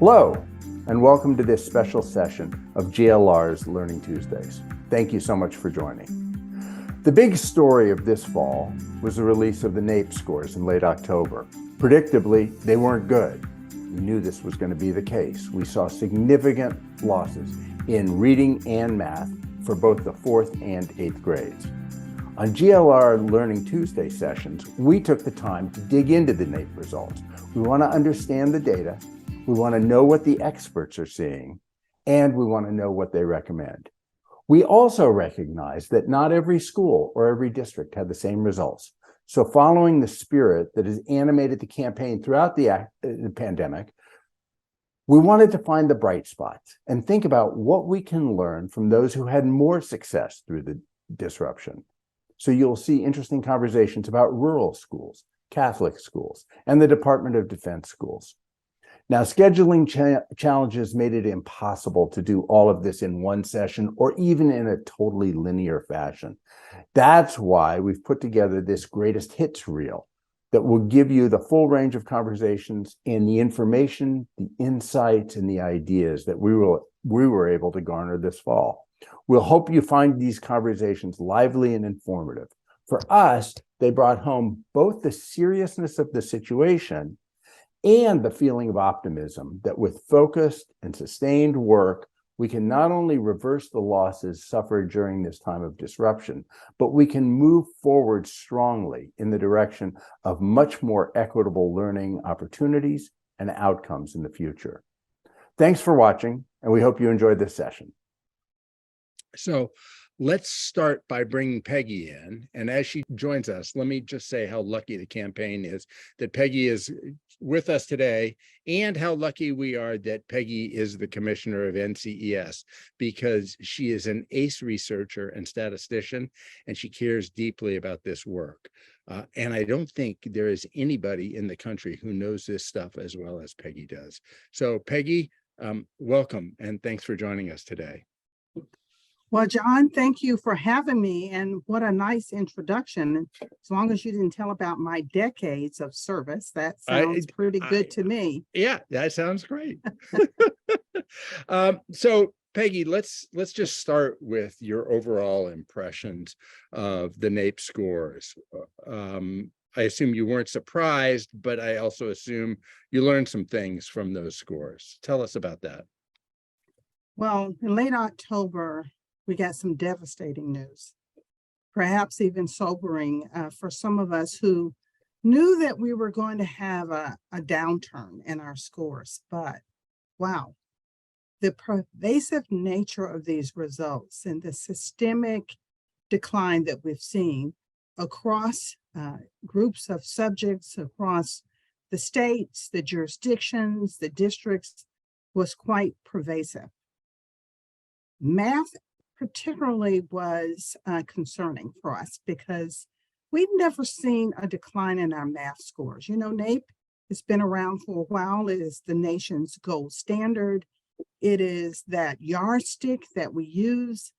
Hello, and welcome to this special session of GLR's Learning Tuesdays. Thank you so much for joining. The big story of this fall was the release of the NAEP scores in late October. Predictably, they weren't good. We knew this was going to be the case. We saw significant losses in reading and math for both the 4th and 8th grades. On GLR Learning Tuesday sessions, we took the time to dig into the NAEP results. We want to understand the data, we want to know what the experts are seeing, and we want to know what they recommend. We also recognize that not every school or every district had the same results. So following the spirit that has animated the campaign throughout the pandemic, we wanted to find the bright spots and think about what we can learn from those who had more success through the disruption. So you'll see interesting conversations about rural schools, Catholic schools, and the Department of Defense schools. Now, scheduling challenges made it impossible to do all of this in one session or even in a totally linear fashion. That's why we've put together this greatest hits reel that will give you the full range of conversations and the information, the insights, and the ideas that we were able to garner this fall. We'll hope you find these conversations lively and informative. For us, they brought home both the seriousness of the situation and the feeling of optimism that with focused and sustained work, we can not only reverse the losses suffered during this time of disruption, but we can move forward strongly in the direction of much more equitable learning opportunities and outcomes in the future. Thanks for watching, and we hope you enjoyed this session. So let's start by bringing Peggy in. And as she joins us, let me just say how lucky the campaign is that Peggy is with us today, and how lucky we are that Peggy is the commissioner of NCES, because she is an ace researcher and statistician, and she cares deeply about this work. And I don't think there is anybody in the country who knows this stuff as well as Peggy does. So Peggy, welcome, and thanks for joining us today. Well, John, thank you for having me, and what a nice introduction. As long as you didn't tell about my decades of service, that sounds pretty good to me. Yeah, that sounds great. So Peggy, let's just start with your overall impressions of the NAEP scores. I assume you weren't surprised, but I also assume you learned some things from those scores. Tell us about that. Well, in late October, we got some devastating news, perhaps even sobering for some of us who knew that we were going to have a downturn in our scores. But wow, the pervasive nature of these results and the systemic decline that we've seen across groups of subjects, across the states, the jurisdictions, the districts, was quite pervasive. Math particularly was concerning for us because we've never seen a decline in our math scores. You know, NAEP has been around for a while. It is the nation's gold standard. It is that yardstick that we use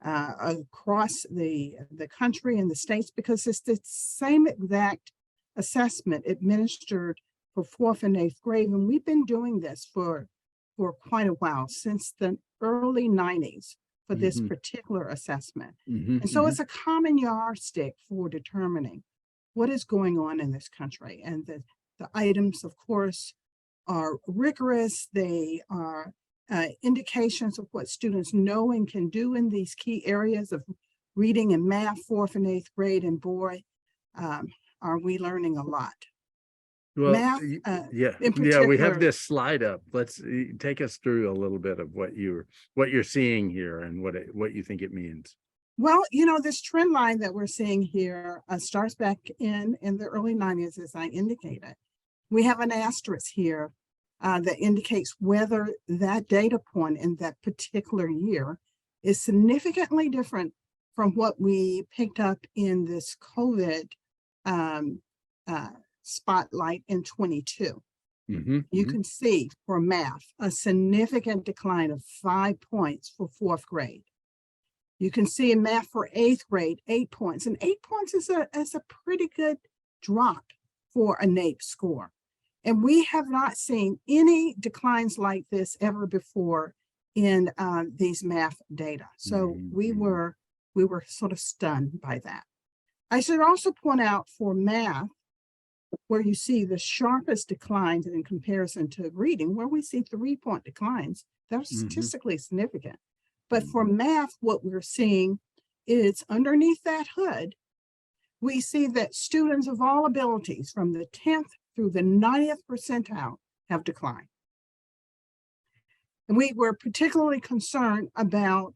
across the country and the states, because it's the same exact assessment administered for 4th and 8th grade. And we've been doing this for quite a while, since the early 90s. For this particular assessment. And so it's a common yardstick for determining what is going on in this country. And the items, of course, are rigorous. They are indications of what students know and can do in these key areas of reading and math, 4th and 8th grade. And boy, are we learning a lot. Well, math, we have this slide up. Let's take us through a little bit of what you're seeing here and what you think it means. Well, you know, this trend line that we're seeing here starts back in the early 90s, as I indicated. We have an asterisk here that indicates whether that data point in that particular year is significantly different from what we picked up in this COVID spotlight in 22. You can see for math a significant decline of 5 points for 4th grade. You can see in math for 8th grade 8 points, and 8 points is a pretty good drop for a NAEP score. And we have not seen any declines like this ever before in these math data. So we were sort of stunned by that. I should also point out for math, where you see the sharpest declines in comparison to reading, where we see 3-point declines, that are statistically significant. But for math, what we're seeing is underneath that hood, we see that students of all abilities from the 10th through the 90th percentile have declined. And we were particularly concerned about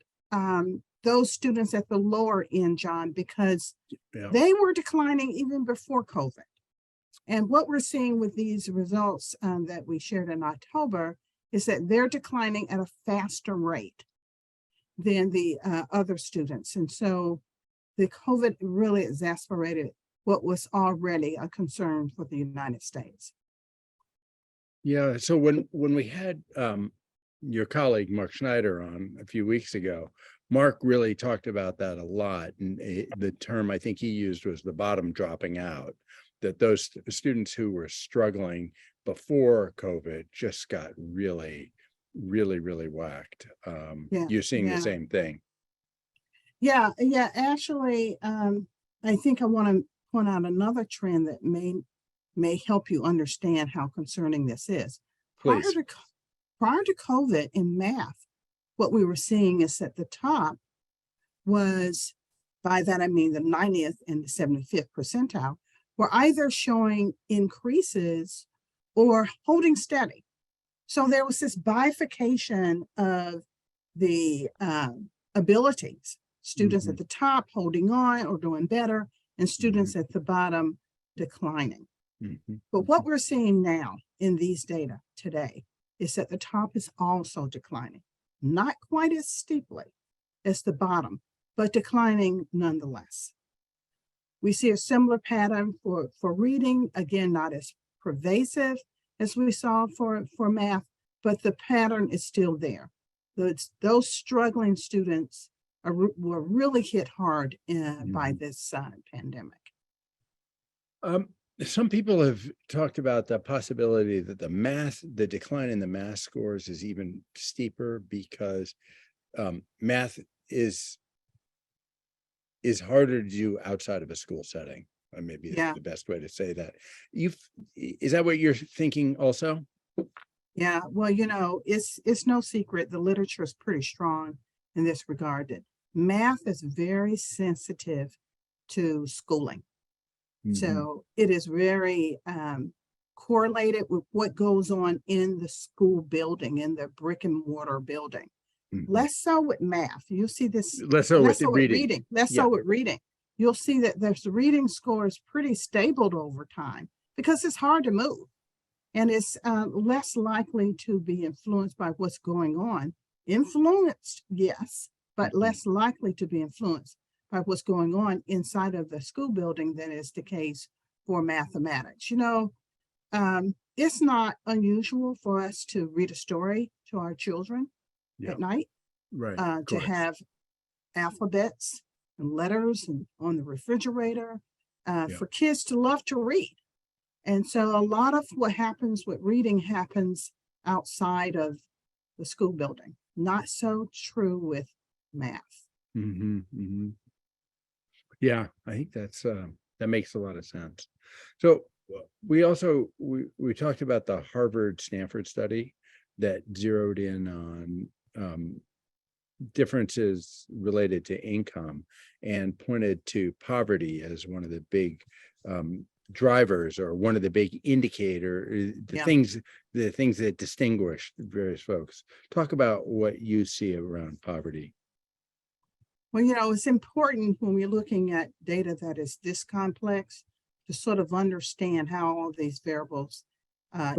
those students at the lower end, John, because they were declining even before COVID. And what we're seeing with these results that we shared in October is that they're declining at a faster rate than the other students. And so the COVID really exacerbated what was already a concern for the United States. Yeah, so when we had your colleague, Mark Schneider, on a few weeks ago, Mark really talked about that a lot. And the term I think he used was the bottom dropping out, that those students who were struggling before COVID just got really whacked. You're seeing the same thing. Yeah, actually, I think I want to point out another trend that may help you understand how concerning this is. Please. Prior to COVID in math, what we were seeing is at the top was, by that I mean the 90th and the 75th percentile, were either showing increases or holding steady. So there was this bifurcation of the abilities, students at the top holding on or doing better, and students at the bottom declining. But what we're seeing now in these data today is that the top is also declining, not quite as steeply as the bottom, but declining nonetheless. We see a similar pattern for reading, again, not as pervasive as we saw for math, but the pattern is still there. Those struggling students were really hit hard by this pandemic. Some people have talked about the possibility that the decline in the math scores is even steeper because math is harder to do outside of a school setting. Or maybe that's the best way to say that. Is that what you're thinking also? Yeah, well, it's no secret. The literature is pretty strong in this regard that math is very sensitive to schooling. So it is very correlated with what goes on in the school building, in the brick and mortar building. Less so with math. You'll see this. Less so with reading. So with reading. You'll see that there's the reading score is pretty stable over time because it's hard to move. And it's less likely to be influenced by what's going on. Influenced, yes, but less likely to be influenced by what's going on inside of the school building than is the case for mathematics. It's not unusual for us to read a story to our children at night, to have alphabets and letters and on the refrigerator, for kids to love to read. And so a lot of what happens with reading happens outside of the school building. Not so true with math. Yeah, I think that makes a lot of sense. So we also we talked about the Harvard-Stanford study that zeroed in on differences related to income and pointed to poverty as one of the big drivers or one of the big indicator, the things that distinguish various folks. Talk about what you see around poverty. Well, it's important when we're looking at data that is this complex to sort of understand how all these variables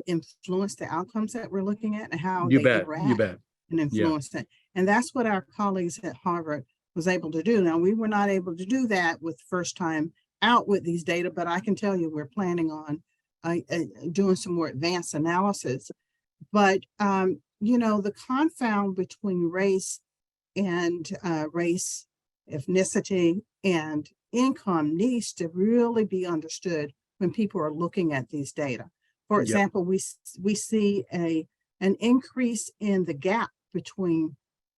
influence the outcomes that we're looking at and how they interact and influence it. And that's what our colleagues at Harvard was able to do. Now, we were not able to do that with first time out with these data, but I can tell you we're planning on doing some more advanced analysis. But, the confound between race and race, ethnicity, and income needs to really be understood when people are looking at these data. For Yep. example, we see an increase in the gap between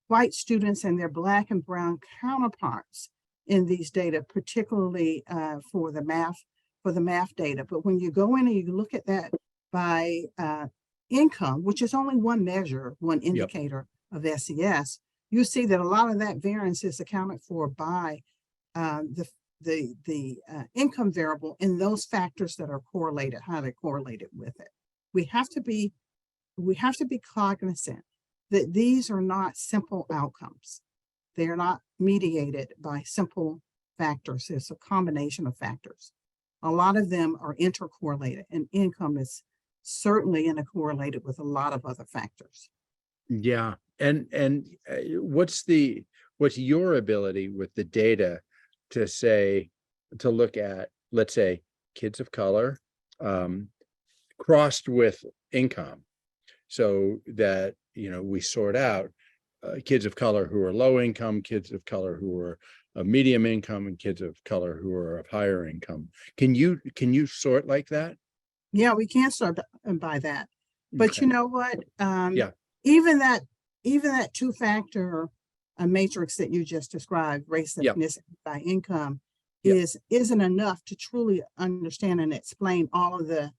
white students and their Black and brown counterparts in these data, particularly for the math data. But when you go in and you look at that by income, which is only one measure, one indicator of SES, you see that a lot of that variance is accounted for by the income variable in those factors that are correlated, highly correlated with it. We have to be cognizant that these are not simple outcomes. They are not mediated by simple factors. It's a combination of factors. A lot of them are intercorrelated, and income is certainly intercorrelated with a lot of other factors. Yeah. And what's your ability with the data to look at, let's say, kids of color crossed with income, so that, we sort out kids of color who are low income, kids of color who are of medium income, and kids of color who are of higher income. Can you sort like that? Yeah, we can sort by that. But Okay. you know what? Yeah. Even that two-factor matrix that you just described, race, Yep. ethnicity by income, Yep. isn't enough to truly understand and explain all of the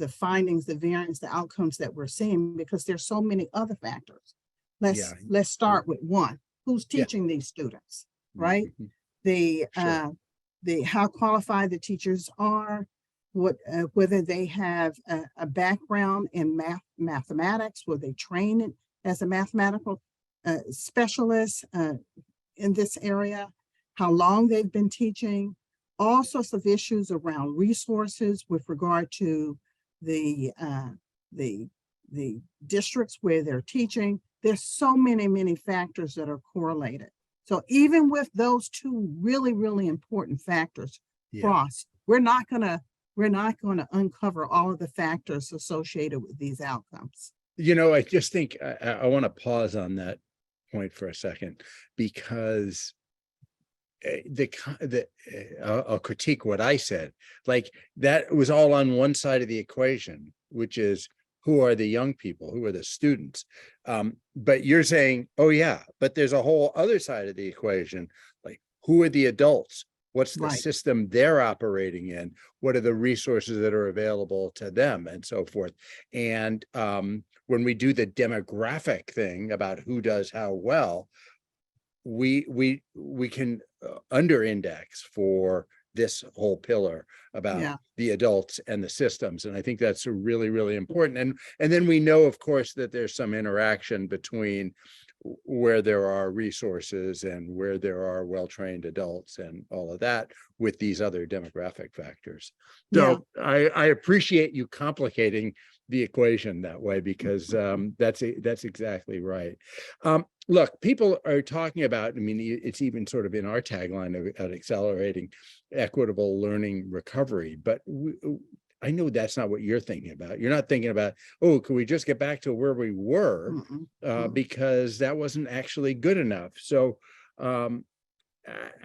findings, the variance, the outcomes that we're seeing, because there's so many other factors. Let's start with one. Who's teaching these students, right? Mhm. The how qualified the teachers are, whether they have a background in mathematics, were they trained as a mathematical specialist in this area, how long they've been teaching, all sorts of issues around resources with regard to the districts where they're teaching. There's so many factors that are correlated. So even with those two really, really important factors crossed, we're not gonna uncover all of the factors associated with these outcomes. I just think I want to pause on that point for a second, because I'll critique what I said. Like, that was all on one side of the equation, which is, who are the young people, who are the students? But you're saying, oh yeah, but there's a whole other side of the equation, like, who are the adults? What's the system they're operating in? What are the resources that are available to them, and so forth? And when we do the demographic thing about who does how well, we can under index for this whole pillar about the adults and the systems. And I think that's really, really important. And then we know, of course, that there's some interaction between where there are resources and where there are well-trained adults and all of that with these other demographic factors. So I appreciate you complicating the equation that way, because that's exactly right. Look, people are talking about, it's even sort of in our tagline of accelerating equitable learning recovery, but I know that's not what you're thinking about. You're not thinking about, oh, can we just get back to where we were? Because that wasn't actually good enough. So how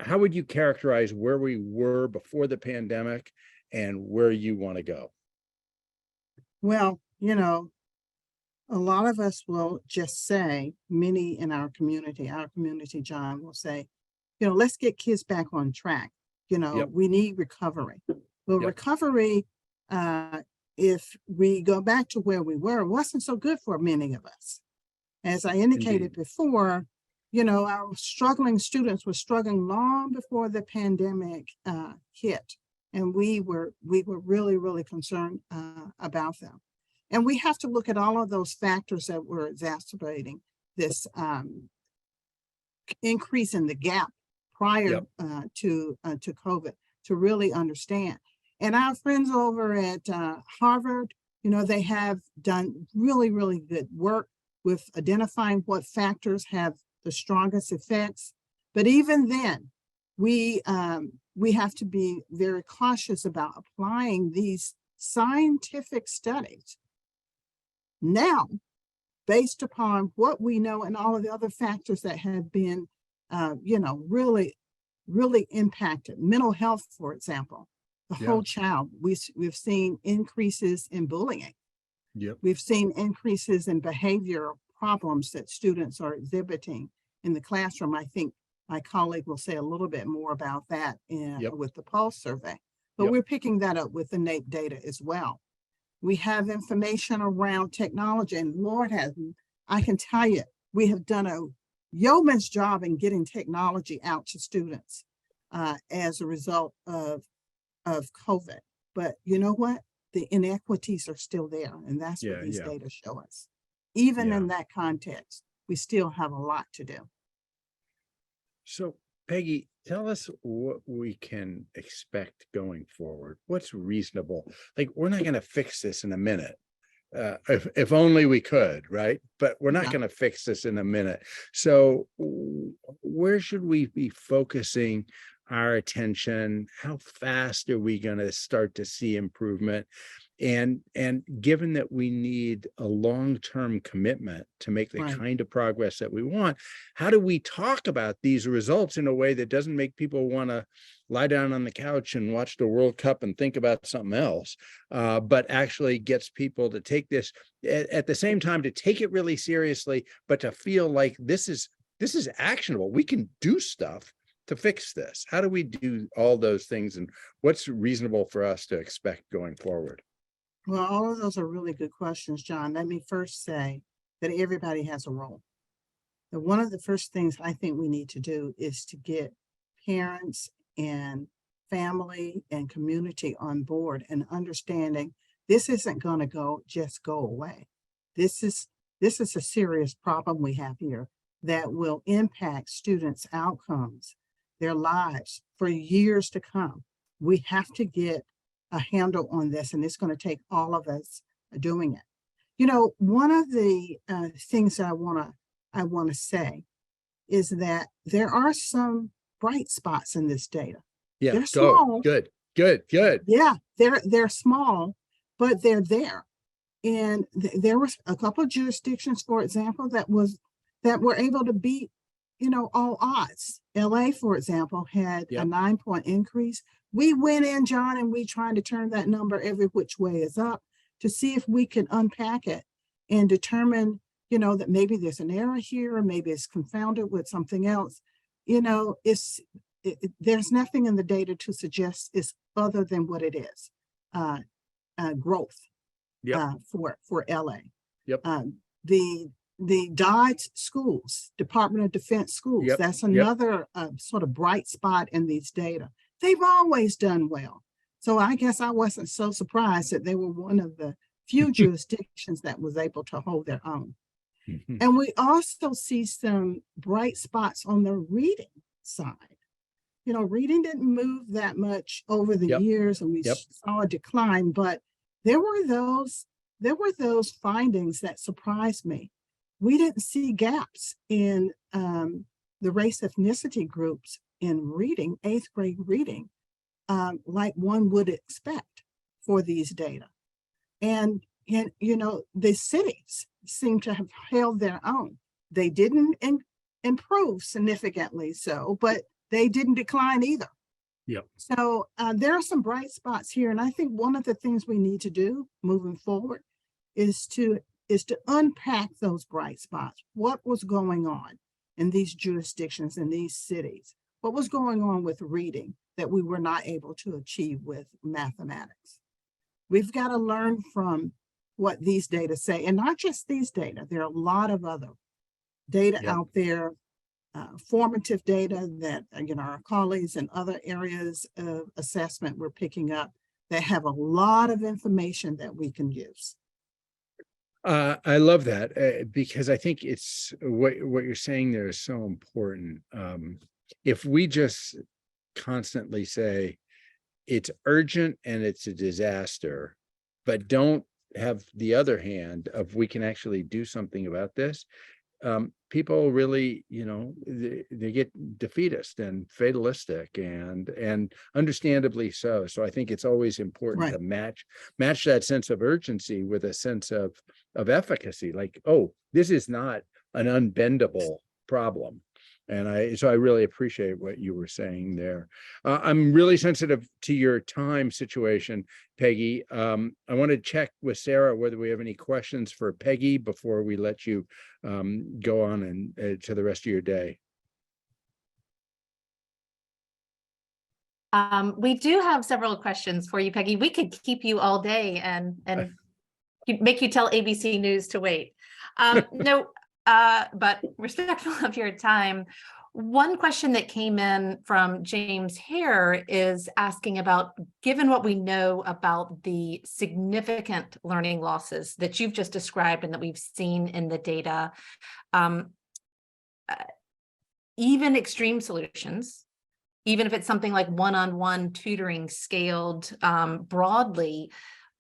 would you characterize where we were before the pandemic and where you want to go? Well, a lot of us will just say, many in our community, John, will say, let's get kids back on track. We need recovery. Well, recovery, if we go back to where we were, wasn't so good for many of us. As I indicated before, our struggling students were struggling long before the pandemic hit. And we were really, really concerned about them. And we have to look at all of those factors that were exacerbating this increase in the gap prior to COVID to really understand. And our friends over at Harvard, they have done really, really good work with identifying what factors have the strongest effects. But even then, we have to be very cautious about applying these scientific studies now, based upon what we know and all of the other factors that have been, really, really impacted. Mental health, for example. the Yeah. whole child. We've seen increases in bullying. Yep. We've seen increases in behavioral problems that students are exhibiting in the classroom. I think my colleague will say a little bit more about that Yep. with the Pulse survey, but Yep. we're picking that up with the NAEP data as well. We have information around technology, and Lord has, I can tell you, we have done a yeoman's job in getting technology out to students as a result of COVID. But you know what? The inequities are still there, and that's what these data show us. Even in that context, we still have a lot to do. So, Peggy, tell us what we can expect going forward. What's reasonable? Like, we're not going to fix this in a minute. If only we could, right? But we're not going to fix this in a minute. So where should we be focusing our attention? How fast are we going to start to see improvement? And given that we need a long-term commitment to make the kind of progress that we want, how do we talk about these results in a way that doesn't make people want to lie down on the couch and watch the World Cup and think about something else, but actually gets people to take this at the same time, to take it really seriously, but to feel like this is actionable. We can do stuff to fix this. How do we do all those things, and what's reasonable for us to expect going forward? Well, all of those are really good questions, John. Let me first say that everybody has a role. But one of the first things I think we need to do is to get parents and family and community on board and understanding this isn't going to just go away. This is a serious problem we have here that will impact students' outcomes, their lives for years to come. We have to get a handle on this, and it's going to take all of us doing it. You know, one of the things that I want to say is that there are some bright spots in this data. Yeah, they're small. Good. Yeah, they're small, but they're there. And there was a couple of jurisdictions, for example, that were able to beat, all odds. LA, for example, had a 9-point increase. We went in, John, and we tried to turn that number every which way is up to see if we can unpack it and determine, that maybe there's an error here, or maybe it's confounded with something else. There's nothing in the data to suggest it's other than what it is, growth for LA. The Dodge schools, Department of Defense schools, that's another sort of bright spot in these data. They've always done well. So I guess I wasn't so surprised that they were one of the few jurisdictions that was able to hold their own. And we also see some bright spots on the reading side. Reading didn't move that much over the years, and we saw a decline, but there were those findings that surprised me. We didn't see gaps in the race ethnicity groups in reading, 8th grade reading, like one would expect for these data. And the cities seem to have held their own. They didn't improve significantly but they didn't decline either. So there are some bright spots here. And I think one of the things we need to do moving forward is to unpack those bright spots. What was going on in these jurisdictions, in these cities? What was going on with reading that we were not able to achieve with mathematics? We've got to learn from what these data say, and not just these data. There are a lot of other data out there, formative data that our colleagues in other areas of assessment we're picking up that have a lot of information that we can use. I love that because I think it's what you're saying there is so important. If we just constantly say it's urgent and it's a disaster, but don't have the other hand of we can actually do something about this, people really, they get defeatist and fatalistic, and understandably so. So I think it's always important to match that sense of urgency with a sense of efficacy. Like, oh, this is not an unbendable problem. So I really appreciate what you were saying there. I'm really sensitive to your time situation, Peggy. I want to check with Sarah whether we have any questions for Peggy before we let you go on and to the rest of your day. We do have several questions for you, Peggy. We could keep you all day and make you tell ABC News to wait. No, but respectful of your time. One question that came in from James Hare is asking about, given what we know about the significant learning losses that you've just described and that we've seen in the data, even extreme solutions, even if it's something like one-on-one tutoring scaled broadly,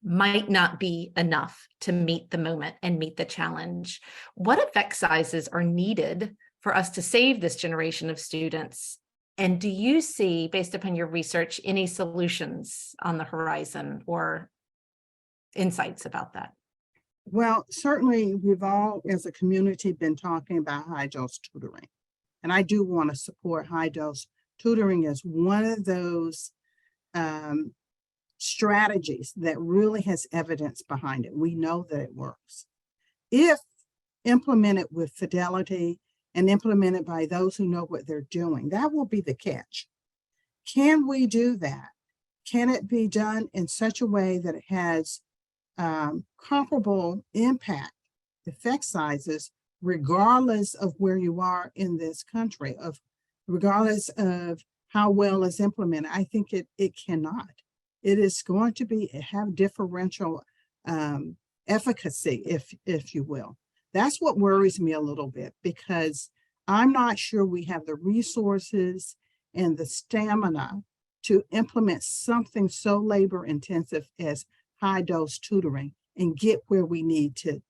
might not be enough to meet the moment and meet the challenge. What effect sizes are needed for us to save this generation of students? And do you see, based upon your research, any solutions on the horizon or insights about that? Well, certainly we've all, as a community, been talking about high dose tutoring. And I do want to support high dose tutoring as one of those strategies that really has evidence behind it. We know that it works. If implemented with fidelity and implemented by those who know what they're doing, that will be the catch. Can we do that? Can it be done in such a way that it has comparable impact, effect sizes, regardless of where you are in this country, regardless of how well it's implemented? I think it cannot. It is going to have differential efficacy, if you will. That's what worries me a little bit, because I'm not sure we have the resources and the stamina to implement something so labor intensive as high dose tutoring and get where we need to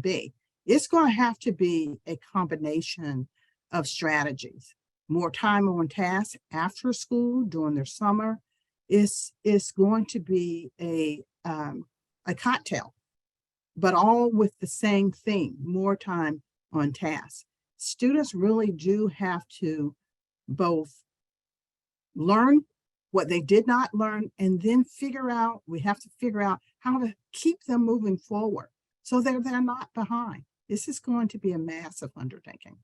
be. It's going to have to be a combination of strategies. More time on task after school during their summer is going to be a cocktail, but all with the same thing: more time on task. Students really do have to both learn what they did not learn, and then we have to figure out how to keep them moving forward so they're not behind. This is going to be a massive undertaking.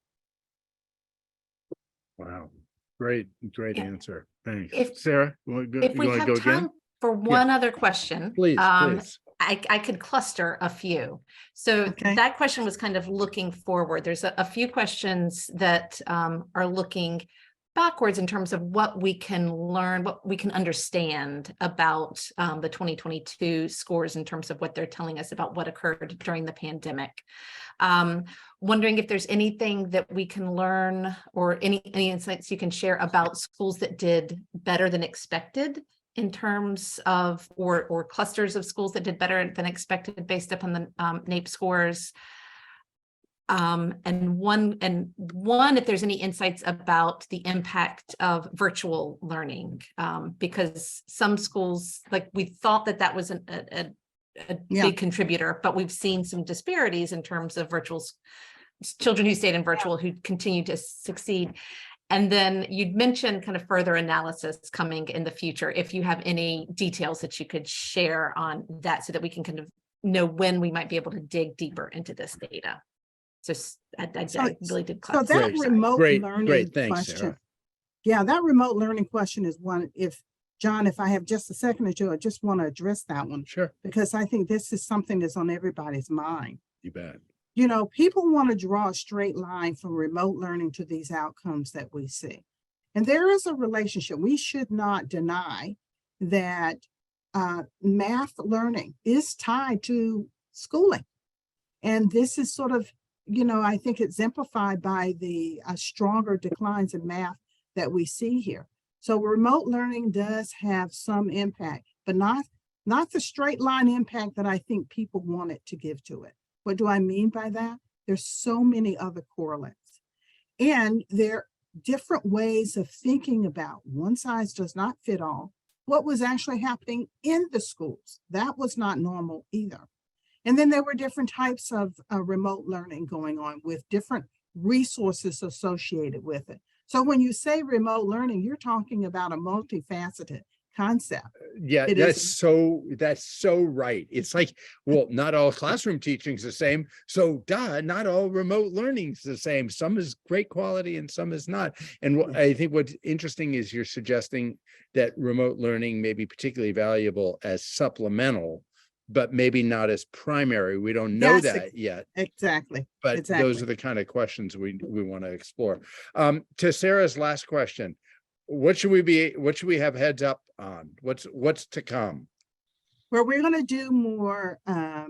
Wow. Great Yeah. answer. Thanks. If- Sarah, If we have go time again? for one other question, Please. I could cluster a few. So Okay. that question was kind of looking forward. There's a few questions that are looking backwards in terms of what we can learn, what we can understand about the 2022 scores in terms of what they're telling us about what occurred during the pandemic. Wondering if there's anything that we can learn or any insights you can share about schools that did better than expected in terms of, or clusters of schools that did better than expected based upon the NAEP scores. And one, if there's any insights about the impact of virtual learning, because some schools, like, we thought that was a big contributor, but we've seen some disparities in terms of children who stayed in virtual who continue to succeed. And then you'd mentioned kind of further analysis coming in the future, if you have any details that you could share on that so that we can kind of know when we might be able to dig deeper into this data. So I really did. So that remote learning Thanks, question. Sarah. Yeah, that remote learning question is one. John, if I have just a second or two, I just want to address that one. Sure. Because I think this is something that's on everybody's mind. You bet. You know, people want to draw a straight line from remote learning to these outcomes that we see. And there is a relationship. We should not deny that math learning is tied to schooling. And this is sort of, I think exemplified by the stronger declines in math that we see here. So remote learning does have some impact, but not the straight line impact that I think people want it to give to it. What do I mean by that? There's so many other correlates. And there are different ways of thinking about one size does not fit all. What was actually happening in the schools? That was not normal either. And then there were different types of remote learning going on with different resources associated with it. So when you say remote learning, you're talking about a multifaceted concept. Yeah, It that's is. so right. It's like, well, not all classroom teaching is the same. So not all remote learning is the same. Some is great quality and some is not. And I think what's interesting is you're suggesting that remote learning may be particularly valuable as supplemental, but maybe not as primary. We don't know that yet. Exactly. But exactly. those are the kind of questions we want to explore. To Sarah's last question, what should we have heads up on? What's to come? Well, we're going to do more. How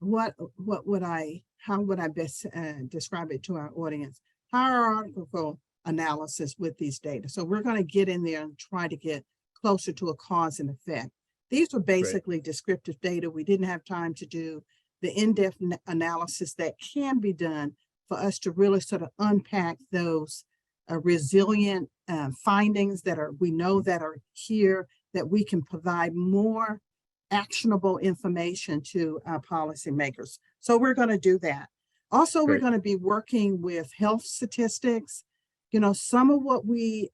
would I best describe it to our audience? Hierarchical analysis with these data. So we're going to get in there and try to get closer to a cause and effect. These were basically descriptive data. We didn't have time to do the in-depth analysis that can be done for us to really sort of unpack those resilient findings that we know that are here, that we can provide more actionable information to our policymakers. So we're going to do that. Also, we're going to be working with health statistics. You know, some of what we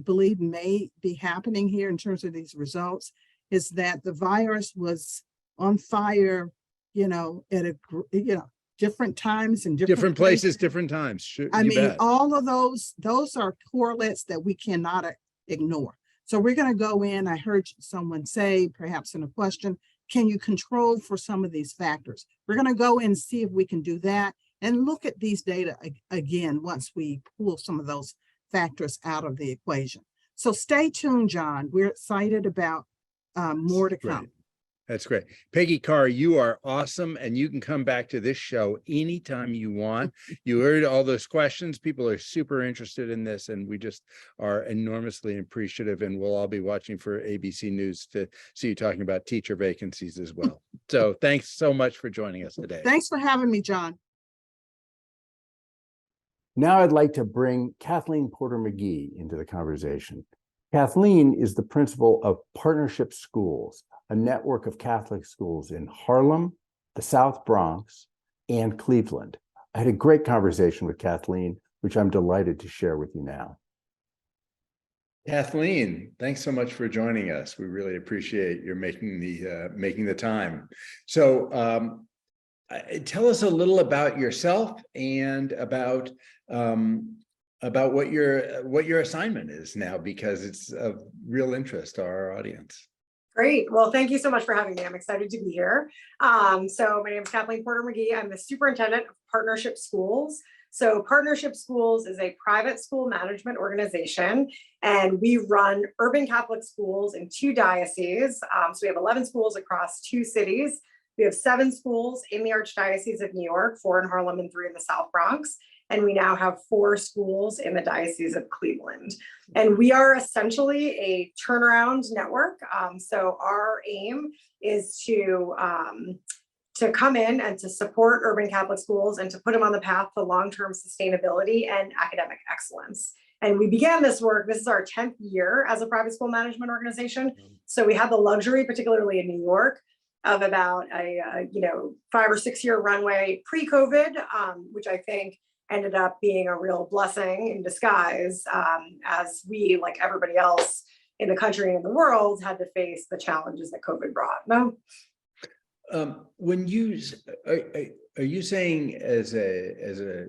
believe may be happening here in terms of these results is that the virus was on fire, at different times and different places, different times. Sure, I mean, all of those are correlates that we cannot ignore. So we're going to go in. I heard someone say, perhaps in a question, can you control for some of these factors? We're going to go in and see if we can do that and look at these data again once we pull some of those factors out of the equation. So stay tuned, John. We're excited about more to come. Right. That's great. Peggy Carr, you are awesome, and you can come back to this show anytime you want. You heard all those questions. People are super interested in this, and we just are enormously appreciative, and we'll all be watching for ABC News to see you talking about teacher vacancies as well. So thanks so much for joining us today. Thanks for having me, John. Now I'd like to bring Kathleen Porter-Magee into the conversation. Kathleen is the principal of Partnership Schools, a network of Catholic schools in Harlem, the South Bronx, and Cleveland. I had a great conversation with Kathleen, which I'm delighted to share with you now. Kathleen, thanks so much for joining us. We really appreciate your making the time. So tell us a little about yourself and about what your assignment is now, because it's of real interest to our audience. Great. Well, thank you so much for having me. I'm excited to be here. So my name is Kathleen Porter-Magee. I'm the superintendent of Partnership Schools. So Partnership Schools is a private school management organization, and we run urban Catholic schools in 2 dioceses. So we have 11 schools across 2 cities. We have 7 schools in the Archdiocese of New York, 4 in Harlem and 3 in the South Bronx. And we now have 4 schools in the Diocese of Cleveland. And we are essentially a turnaround network. So our aim is to come in and to support urban Catholic schools and to put them on the path to long-term sustainability and academic excellence. And we began this work, this is our 10th year as a private school management organization. So we had the luxury, particularly in New York, of about a 5 or 6 year runway pre-COVID, which I think ended up being a real blessing in disguise, as we, like everybody else in the country and in the world, had to face the challenges that COVID brought. No. When are you saying as a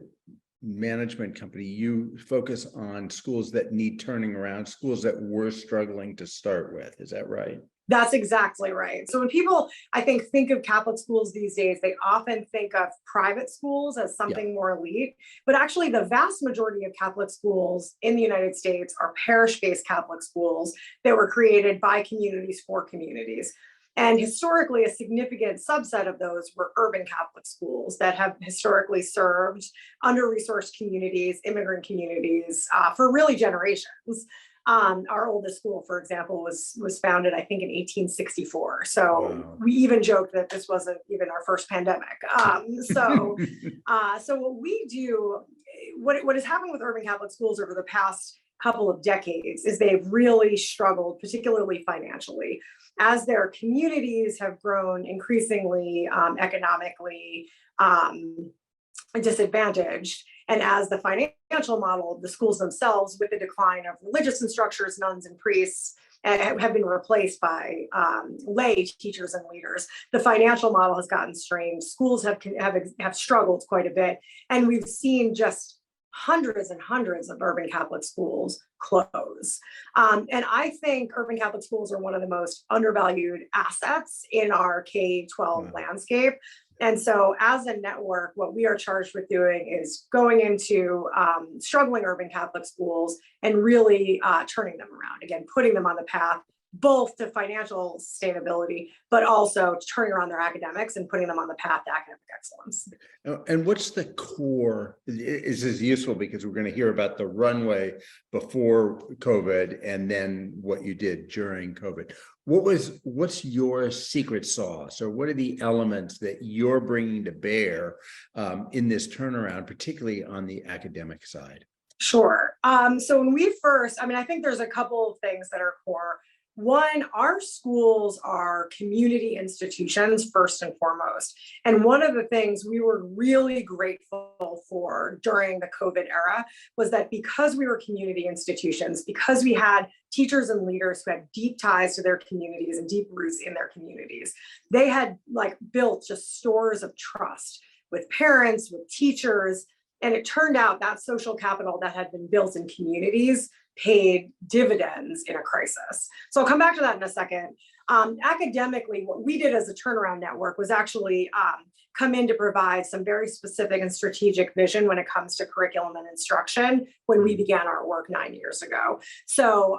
management company, you focus on schools that need turning around, schools that we're struggling to start with? Is that right? That's exactly right. So when people, I think of Catholic schools these days, they often think of private schools as something more elite, but actually the vast majority of Catholic schools in the United States are parish-based Catholic schools that were created by communities for communities. And historically, a significant subset of those were urban Catholic schools that have historically served under-resourced communities, immigrant communities for really generations. Our oldest school, for example, was founded, I think, in 1864. So wow. We even joked that this wasn't even our first pandemic. So what we do, what has happened with urban Catholic schools over the past couple of decades is they've really struggled, particularly financially, as their communities have grown increasingly economically disadvantaged. And as the financial model, the schools themselves, with the decline of religious instructors, nuns and priests, have been replaced by lay teachers and leaders. The financial model has gotten strained. Schools have struggled quite a bit. And we've seen just hundreds and hundreds of urban Catholic schools close. And I think urban Catholic schools are one of the most undervalued assets in our K-12 landscape. And so as a network, what we are charged with doing is going into struggling urban Catholic schools and really turning them around, again, putting them on the path, both to financial sustainability, but also turning around their academics and putting them on the path to academic excellence. And what's the core? This is useful because we're going to hear about the runway before COVID and then what you did during COVID. What's your secret sauce, or what are the elements that you're bringing to bear in this turnaround, particularly on the academic side? Sure. So when we first, I think there's a couple of things that are core. One, our schools are community institutions first and foremost. And one of the things we were really grateful for during the COVID era was that because we were community institutions, because we had teachers and leaders who had deep ties to their communities and deep roots in their communities, they had built just stores of trust with parents, with teachers. And it turned out that social capital that had been built in communities paid dividends in a crisis. So I'll come back to that in a second. Academically, what we did as a turnaround network was actually come in to provide some very specific and strategic vision when it comes to curriculum and instruction when we began our work 9 years ago. So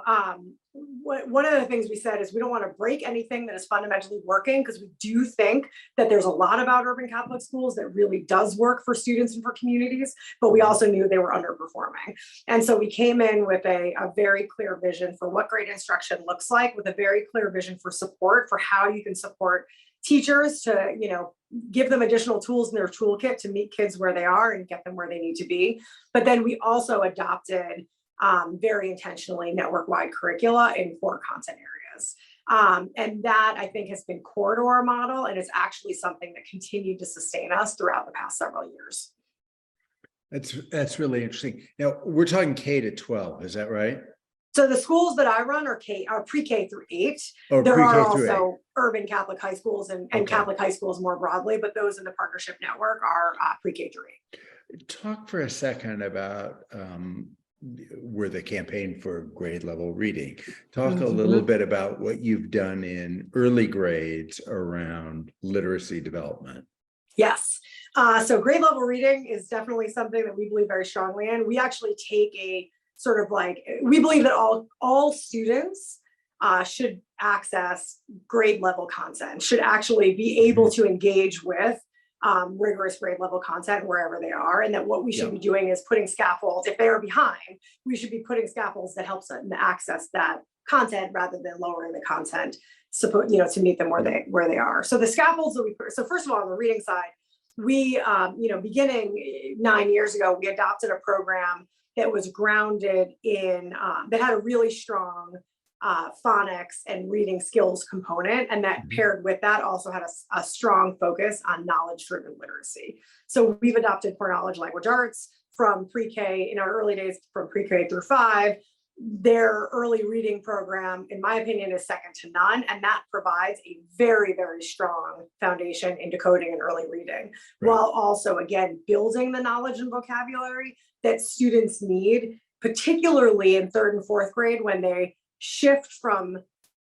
one of the things we said is we don't want to break anything that is fundamentally working, because we do think that there's a lot about urban Catholic schools that really does work for students and for communities, but we also knew they were underperforming. And so we came in with a very clear vision for what great instruction looks like, with a very clear vision for support, for how you can support teachers to, give them additional tools in their toolkit to meet kids where they are and get them where they need to be. But then we also adopted very intentionally network-wide curricula in 4 content areas. And that, I think, has been core to our model, and it's actually something that continued to sustain us throughout the past several years. That's really interesting. Now, we're talking K to 12, is that right? So the schools that I run are pre-K through 8. Oh, there pre-K are through also 8. urban Catholic high schools and Okay. Catholic high schools more broadly, but those in the partnership network are pre-K through 8. Talk for a second about we're the campaign for grade level reading. Talk a little bit about what you've done in early grades around literacy development. Yes. So grade level reading is definitely something that we believe very strongly in. We actually take a sort of we believe that all students should access grade level content, should actually be able to engage with rigorous grade level content wherever they are. And that what we should be doing is putting scaffolds. If they are behind, we should be putting scaffolds that helps them access that content rather than lowering the content, to meet them where they are. So the scaffolds that so first of all, on the reading side, we, beginning 9 years ago, we adopted a program that was grounded in, that had a really strong phonics and reading skills component. And that paired with that also had a strong focus on knowledge-driven literacy. So we've adopted core knowledge language arts from pre-K, in our early days, from pre-K through 5. Their early reading program, in my opinion, is second to none. And that provides a very, very strong foundation in decoding and early reading, while also, again, building the knowledge and vocabulary that students need, particularly in 3rd and 4th grade, when they shift from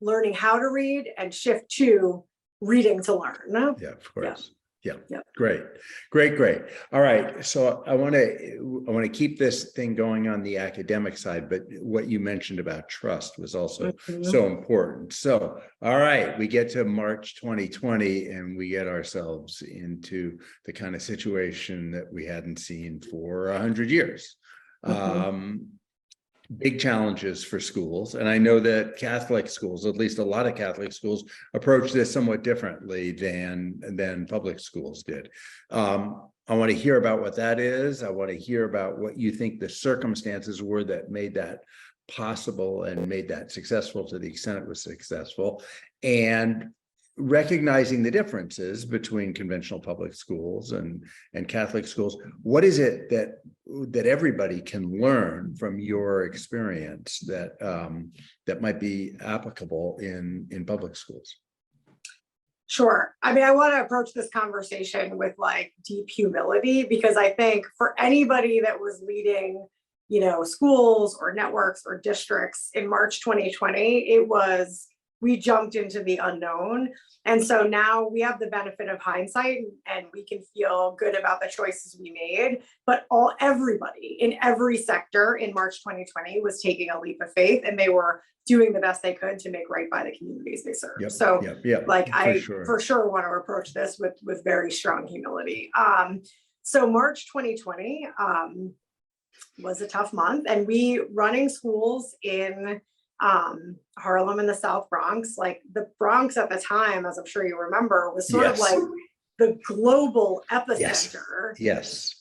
learning how to read and shift to reading to learn. Yeah, of course. Yeah. Great. Great. All right. So I want to keep this thing going on the academic side, but what you mentioned about trust was also so important. So, all right, we get to March 2020 and we get ourselves into the kind of situation that we hadn't seen for 100 years. Big challenges for schools. And I know that Catholic schools, at least a lot of Catholic schools, approach this somewhat differently than public schools did. I want to hear about what that is. I want to hear about what you think the circumstances were that made that possible and made that successful to the extent it was successful. And recognizing the differences between conventional public schools and Catholic schools, what is it that everybody can learn from your experience that might be applicable in public schools? Sure. I mean, I want to approach this conversation with like deep humility, because I think for anybody that was leading, schools or networks or districts in March 2020, we jumped into the unknown. And so now we have the benefit of hindsight and we can feel good about the choices we made. But everybody in every sector in March 2020 was taking a leap of faith, and they were doing the best they could to make right by the communities they serve. I for sure want to approach this with very strong humility. So March 2020 was a tough month, and running schools in Harlem and the South Bronx, like the Bronx at the time, as I'm sure you remember, was sort of like the global epicenter. Yes.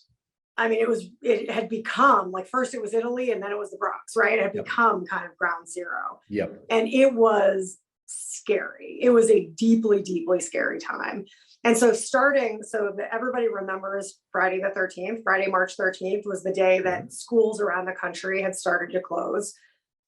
I mean, it had become like, first it was Italy and then it was the Bronx, right? It had become kind of ground zero. Yep. And it was scary. It was a deeply, deeply scary time. And so everybody remembers Friday, March 13th was the day that schools around the country had started to close.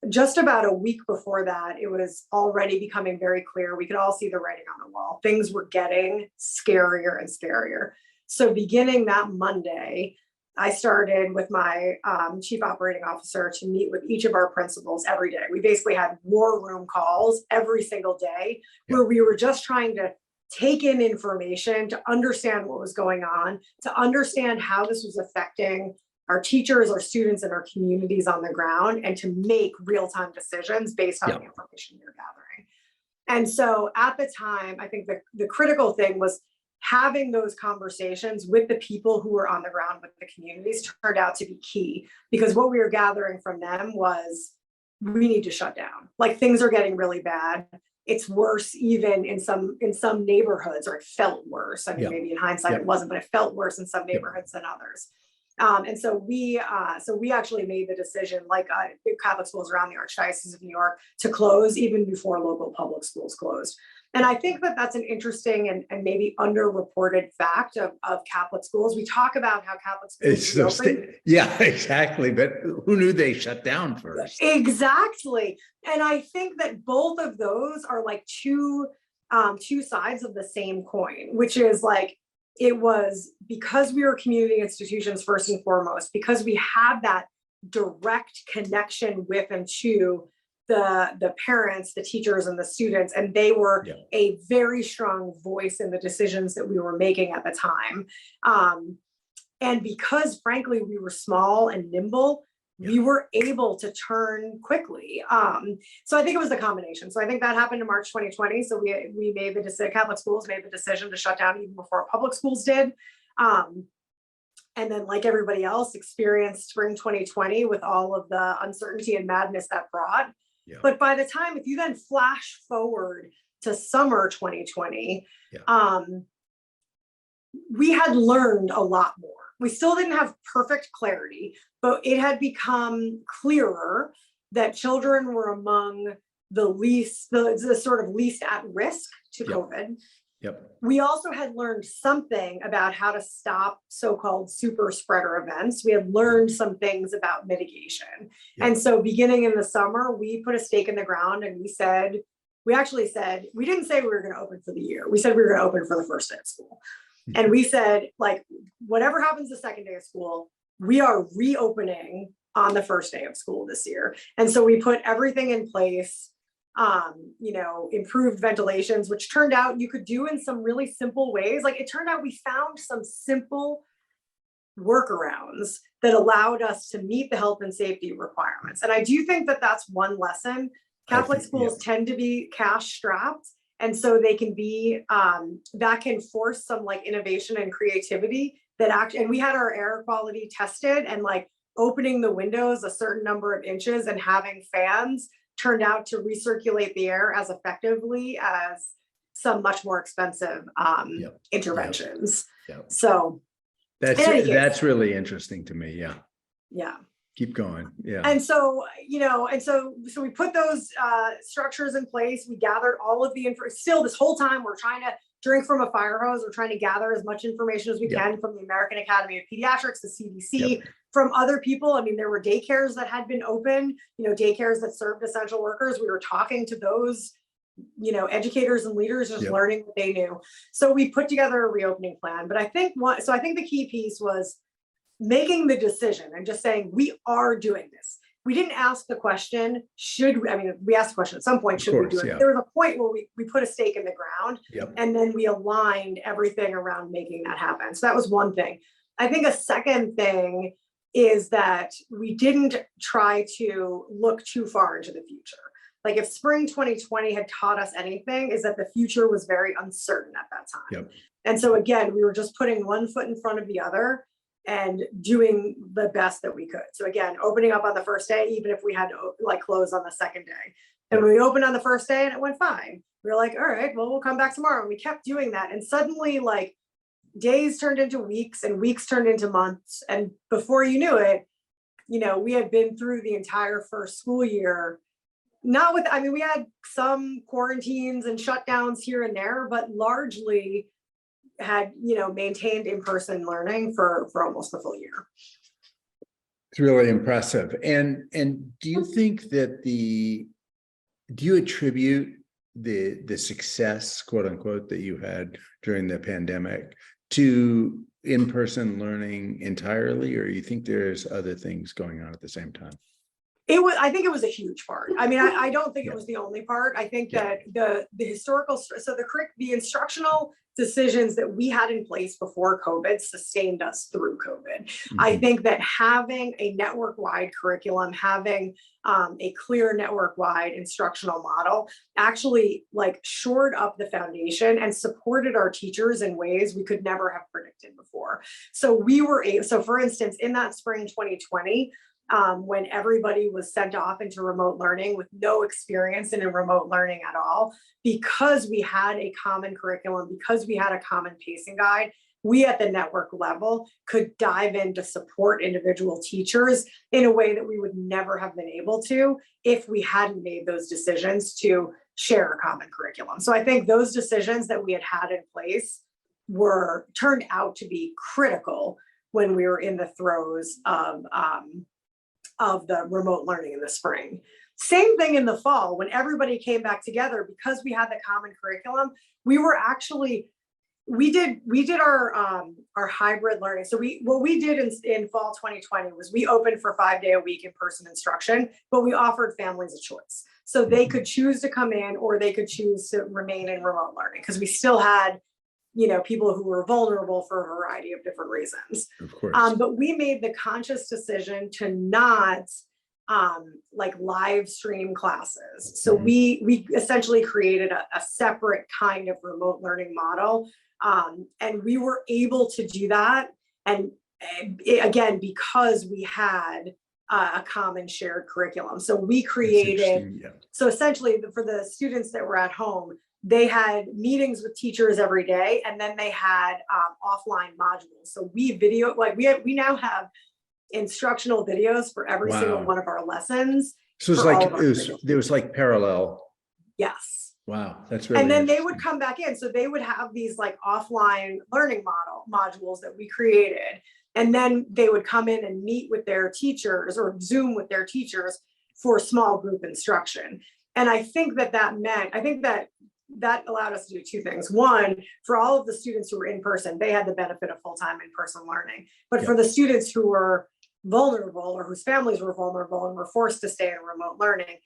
Just about a week before that, it was already becoming very clear. We could all see the writing on the wall. Things were getting scarier and scarier. So beginning that Monday, I started with my chief operating officer to meet with each of our principals every day. We basically had war room calls every single day where we were just trying to take in information, to understand what was going on, to understand how this was affecting our teachers, our students, and our communities on the ground, and to make real-time decisions based on the information we were gathering. And so at the time, I think the critical thing was having those conversations with the people who were on the ground with the communities turned out to be key, because what we were gathering from them was, we need to shut down. Like, things are getting really bad. It's worse even in some neighborhoods, or it felt worse. I mean, maybe in hindsight it wasn't, but it felt worse in some neighborhoods than others. And so we actually made the decision, like Catholic schools around the Archdiocese of New York, to close even before local public schools closed. And I think that that's an interesting and maybe underreported fact of Catholic schools. We talk about how Catholic schools exactly. But who knew they shut down first? Exactly. And I think that both of those are like two sides of the same coin, which is like, it was because we were community institutions first and foremost, because we had that direct connection with and to the parents, the teachers, and the students, and they were a very strong voice in the decisions that we were making at the time. And because, frankly, we were small and nimble, we were able to turn quickly. So I think it was the combination. So I think that happened in March 2020. So we made the decision, Catholic schools made the decision to shut down even before public schools did. And then, like everybody else, experienced spring 2020 with all of the uncertainty and madness that brought. Yeah. But by the time, if you then flash forward to summer 2020, we had learned a lot more. We still didn't have perfect clarity, but it had become clearer that children were among the sort of least at risk to COVID. We also had learned something about how to stop so-called super spreader events. We had learned some things about mitigation. And so beginning in the summer, we put a stake in the ground and we didn't say we were going to open for the year. We said we were going to open for the first day of school. And we said, like, whatever happens the second day of school, we are reopening on the first day of school this year. And so we put everything in place, improved ventilations, which turned out you could do in some really simple ways. Like, it turned out we found some simple workarounds that allowed us to meet the health and safety requirements. And I do think that that's one lesson. Catholic schools tend to be cash strapped. And so they can be, that can force some like innovation and creativity and we had our air quality tested, and like opening the windows a certain number of inches and having fans turned out to recirculate the air as effectively as some much more expensive interventions. So that's really interesting to me. Yeah. Keep going. Yeah. And so, so we put those structures in place. We gathered all of the info. Still, this whole time, we're trying to drink from a fire hose. We're trying to gather as much information as we can from the American Academy of Pediatrics, the CDC, from other people. I mean, there were daycares that had been open, daycares that served essential workers. We were talking to those, educators and leaders, just learning what they knew. So we put together a reopening plan. But I think the key piece was making the decision and just saying, we are doing this. We didn't ask the question, we asked the question at some point, should we do it? There was a point where we put a stake in the ground and then we aligned everything around making that happen. So that was one thing. I think a second thing is that we didn't try to look too far into the future. Like if spring 2020 had taught us anything, is that the future was very uncertain at that time. And so again, we were just putting one foot in front of the other and doing the best that we could. So again, opening up on the first day, even if we had to close on the second day. And we opened on the first day and it went fine. We were like, all right, well, we'll come back tomorrow. And we kept doing that. And suddenly days turned into weeks and weeks turned into months. And before you knew it, we had been through the entire first school year. We had some quarantines and shutdowns here and there, but largely had maintained in-person learning for almost the full year. It's really impressive. And do you think that do you attribute the success, quote unquote, that you had during the pandemic to in-person learning entirely, or you think there's other things going on at the same time? I think it was a huge part. I don't think it was the only part. I think that the instructional decisions that we had in place before COVID sustained us through COVID. I think that having a network-wide curriculum, having a clear network-wide instructional model actually shored up the foundation and supported our teachers in ways we could never have predicted before. So for instance, in that spring 2020, when everybody was sent off into remote learning with no experience in remote learning at all, because we had a common curriculum, because we had a common pacing guide, we at the network level could dive in to support individual teachers in a way that we would never have been able to if we hadn't made those decisions to share a common curriculum. So I think those decisions that we had in place turned out to be critical when we were in the throes of the remote learning in the spring. Same thing in the fall, when everybody came back together, because we had the common curriculum, we did our hybrid learning. So what we did in fall 2020 was we opened for 5-day-a-week in-person instruction, but we offered families a choice. So they could choose to come in or they could choose to remain in remote learning, because we still had people who were vulnerable for a variety of different reasons. Of course. But we made the conscious decision to not live stream classes. So we essentially created a separate kind of remote learning model. And we were able to do that. And again, because we had a common shared curriculum. So we created, so essentially for the students that were at home, they had meetings with teachers every day, and then they had offline modules. So we now have instructional videos for every single one of our lessons. So it was like parallel. Yes. Wow, that's really. And then they would come back in, so they would have these offline learning modules that we created, and then they would come in and meet with their teachers or Zoom with their teachers for small group instruction. And I think that allowed us to do two things. One, for all of the students who were in person, they had the benefit of full-time in-person learning. But for the students who were vulnerable or whose families were vulnerable and were forced to stay in remote learning,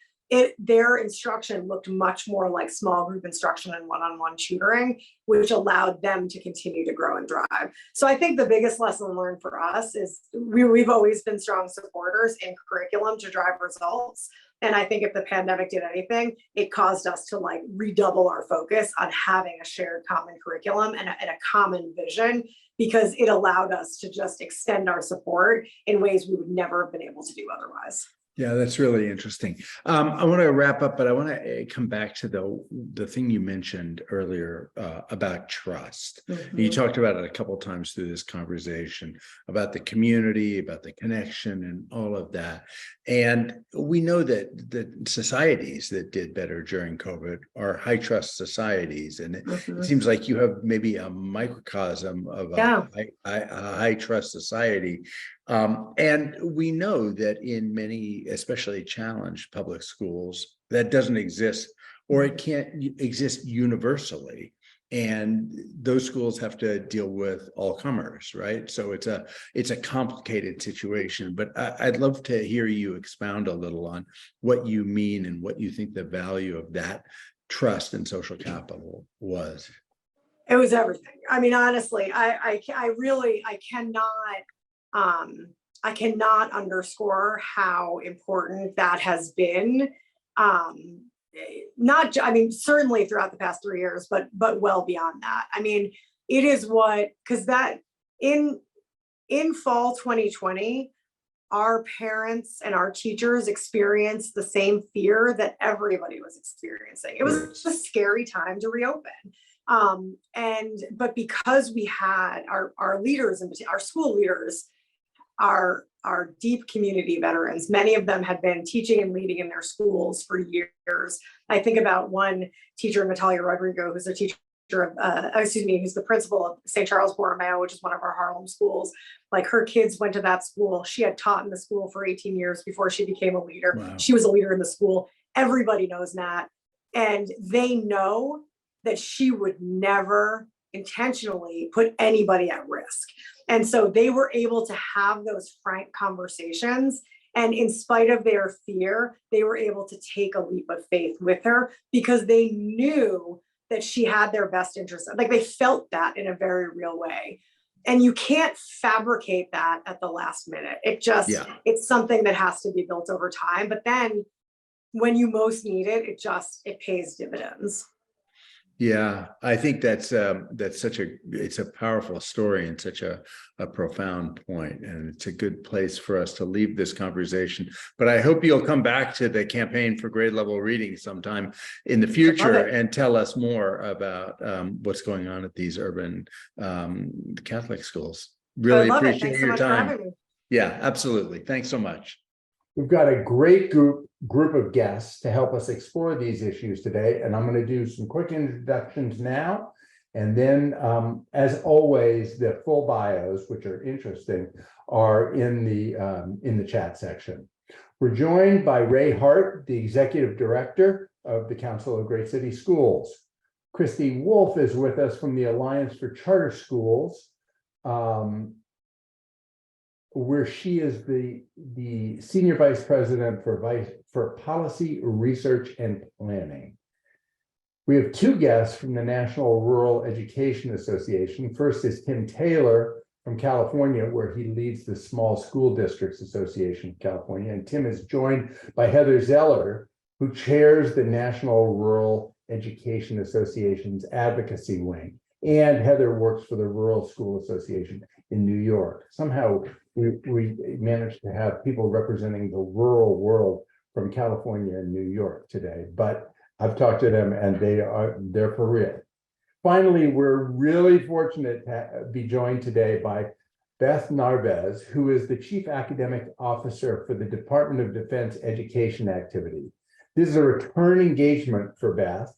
their instruction looked much more like small group instruction and one-on-one tutoring, which allowed them to continue to grow and thrive. So I think the biggest lesson learned for us is we've always been strong supporters in curriculum to drive results. And I think if the pandemic did anything, it caused us to redouble our focus on having a shared common curriculum and a common vision, because it allowed us to just extend our support in ways we would never have been able to do otherwise. Yeah, that's really interesting. I want to wrap up, but I want to come back to the thing you mentioned earlier about trust. You talked about it a couple of times through this conversation about the community, about the connection, and all of that. And we know that the societies that did better during COVID are high trust societies, and it seems like you have maybe a microcosm of a high trust society. And we know that in many, especially challenged public schools, that doesn't exist, or it can't exist universally. And those schools have to deal with all comers, right? So it's a complicated situation. But I'd love to hear you expound a little on what you mean and what you think the value of that trust and social capital was. It was everything. I mean, honestly, I cannot underscore how important that has been. Certainly throughout the past 3 years, but well beyond that. I mean, it is because that in fall 2020, our parents and our teachers experienced the same fear that everybody was experiencing. It was a scary time to reopen. But because we had our leaders and our school leaders, our deep community veterans, many of them had been teaching and leading in their schools for years. I think about one teacher, Natalia Rodrigo, who's a teacher who's the principal of St. Charles Borromeo, which is one of our Harlem schools. Like, her kids went to that school. She had taught in the school for 18 years before she became a leader. Wow. She was a leader in the school. Everybody knows Nat. And they know that she would never intentionally put anybody at risk. And so they were able to have those frank conversations. And in spite of their fear, they were able to take a leap of faith with her because they knew that she had their best interests. Like, they felt that in a very real way. And you can't fabricate that at the last minute. It's something that has to be built over time. But then when you most need it, it pays dividends. Yeah, I think that's it's a powerful story and such a profound point, and it's a good place for us to leave this conversation. But I hope you'll come back to the campaign for grade level reading sometime in the future and tell us more about what's going on at these urban Catholic schools. Really appreciate your time. Yeah, absolutely. Thanks so much. We've got a great group of guests to help us explore these issues today, and I'm going to do some quick introductions now, and then, as always, the full bios, which are interesting, are in the chat section. We're joined by Ray Hart, the Executive Director of the Council of Great City Schools. Christy Wolfe is with us from the Alliance for Charter Schools, where she is the Senior Vice President for Policy, Research, and Planning. We have two guests from the National Rural Education Association. First is Tim Taylor from California, where he leads the Small School Districts Association of California. And Tim is joined by Heather Zellers, who chairs the National Rural Education Association's advocacy wing. And Heather works for the Rural School Association in New York. Somehow we managed to have people representing the rural world from California and New York today, but I've talked to them and they're for real. Finally, we're really fortunate to be joined today by Beth Narvaez, who is the Chief Academic Officer for the Department of Defense Education Activity. This is a return engagement for Beth,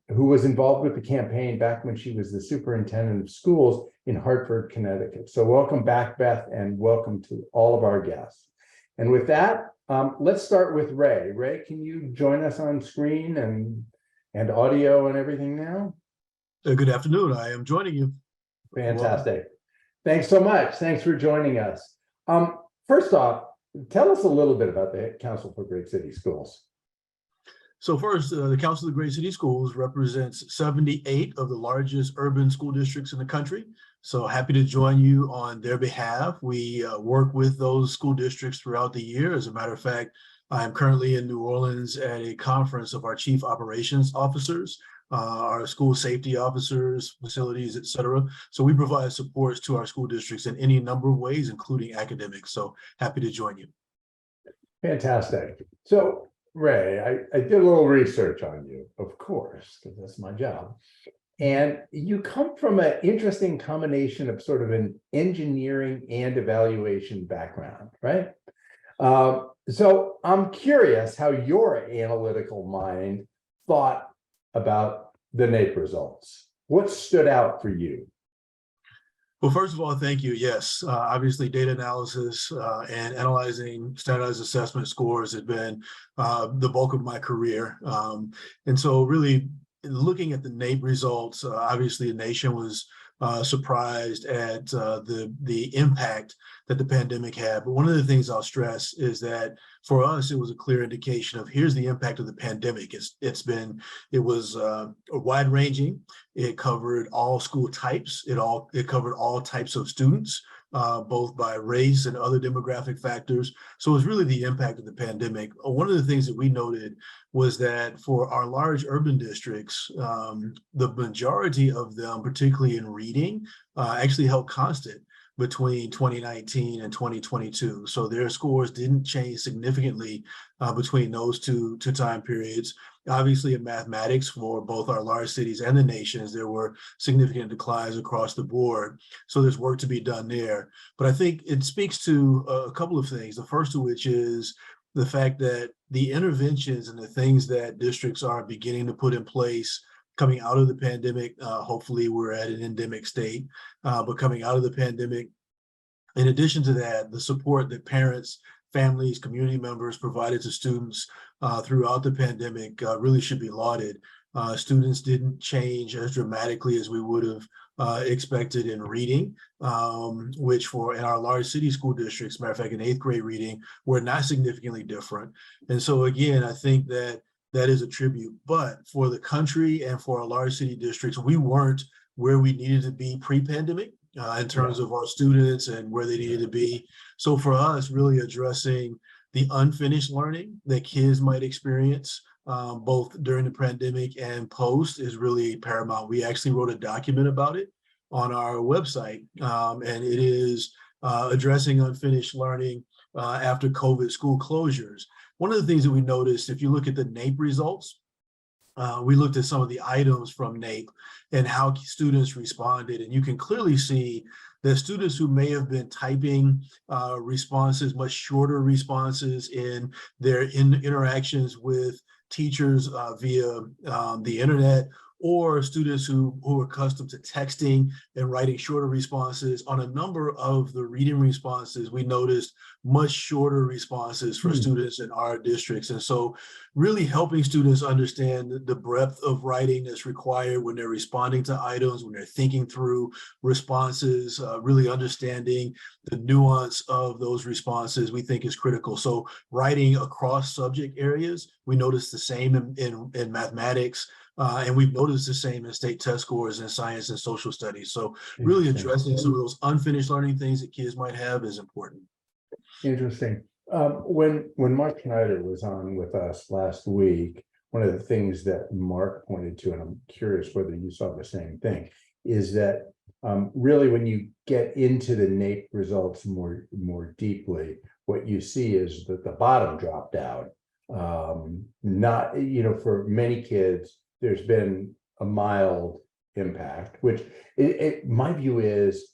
who was involved with the campaign back when she was the superintendent of schools in Hartford, Connecticut. So welcome back, Beth, and welcome to all of our guests. And with that, let's start with Ray. Ray, can you join us on screen and audio and everything now? Good afternoon. I am joining you. Fantastic. Welcome. Thanks so much. Thanks for joining us. First off, tell us a little bit about the Council for Great City Schools. So first, the Council of Great City Schools represents 78 of the largest urban school districts in the country. So happy to join you on their behalf. We work with those school districts throughout the year. As a matter of fact, I'm currently in New Orleans at a conference of our chief operations officers, our school safety officers, facilities, et cetera. So we provide supports to our school districts in any number of ways, including academics. So happy to join you. Fantastic. So, Ray, I did a little research on you, of course, because that's my job. And you come from an interesting combination of sort of an engineering and evaluation background, right? So I'm curious how your analytical mind thought about the NAEP results. What stood out for you? Well, first of all, thank you. Yes, obviously data analysis and analyzing standardized assessment scores has been the bulk of my career. And so really looking at the NAEP results, obviously the nation was surprised at the impact that the pandemic had. But one of the things I'll stress is that for us, it was a clear indication of here's the impact of the pandemic. It was wide ranging. It covered all school types. It covered all types of students, both by race and other demographic factors. So it was really the impact of the pandemic. One of the things that we noted was that for our large urban districts, the majority of them, particularly in reading, actually held constant between 2019 and 2022. So their scores didn't change significantly between those two time periods. Obviously in mathematics for both our large cities and the nations, there were significant declines across the board. So there's work to be done there. But I think it speaks to a couple of things. The first of which is the fact that the interventions and the things that districts are beginning to put in place coming out of the pandemic, hopefully we're at an endemic state, but coming out of the pandemic, in addition to that, the support that parents, families, community members provided to students throughout the pandemic really should be lauded. Students didn't change as dramatically as we would have expected in reading, which in our large city school districts, matter of fact, in 8th grade reading, were not significantly different. And so again, I think that is a tribute, but for the country and for our large city districts, we weren't where we needed to be pre-pandemic in terms of our students and where they needed to be. So for us, really addressing the unfinished learning that kids might experience both during the pandemic and post is really paramount. We actually wrote a document about it on our website, and it is addressing unfinished learning after COVID school closures. One of the things that we noticed, if you look at the NAEP results, we looked at some of the items from NAEP and how students responded. And you can clearly see that students who may have been typing responses, much shorter responses in their interactions with teachers via the internet, or students who are accustomed to texting and writing shorter responses. On a number of the reading responses, we noticed much shorter responses for students in our districts. And so really helping students understand the breadth of writing that's required when they're responding to items, when they're thinking through responses, really understanding the nuance of those responses, we think is critical. So writing across subject areas, we noticed the same in mathematics, and we've noticed the same in state test scores in science and social studies. So really addressing some of those unfinished learning things that kids might have is important. Interesting. When Mark Schneider was on with us last week, one of the things that Mark pointed to, and I'm curious whether you saw the same thing, is that really when you get into the NAEP results more deeply, what you see is that the bottom dropped out. Not, for many kids, there's been a mild impact, which my view is,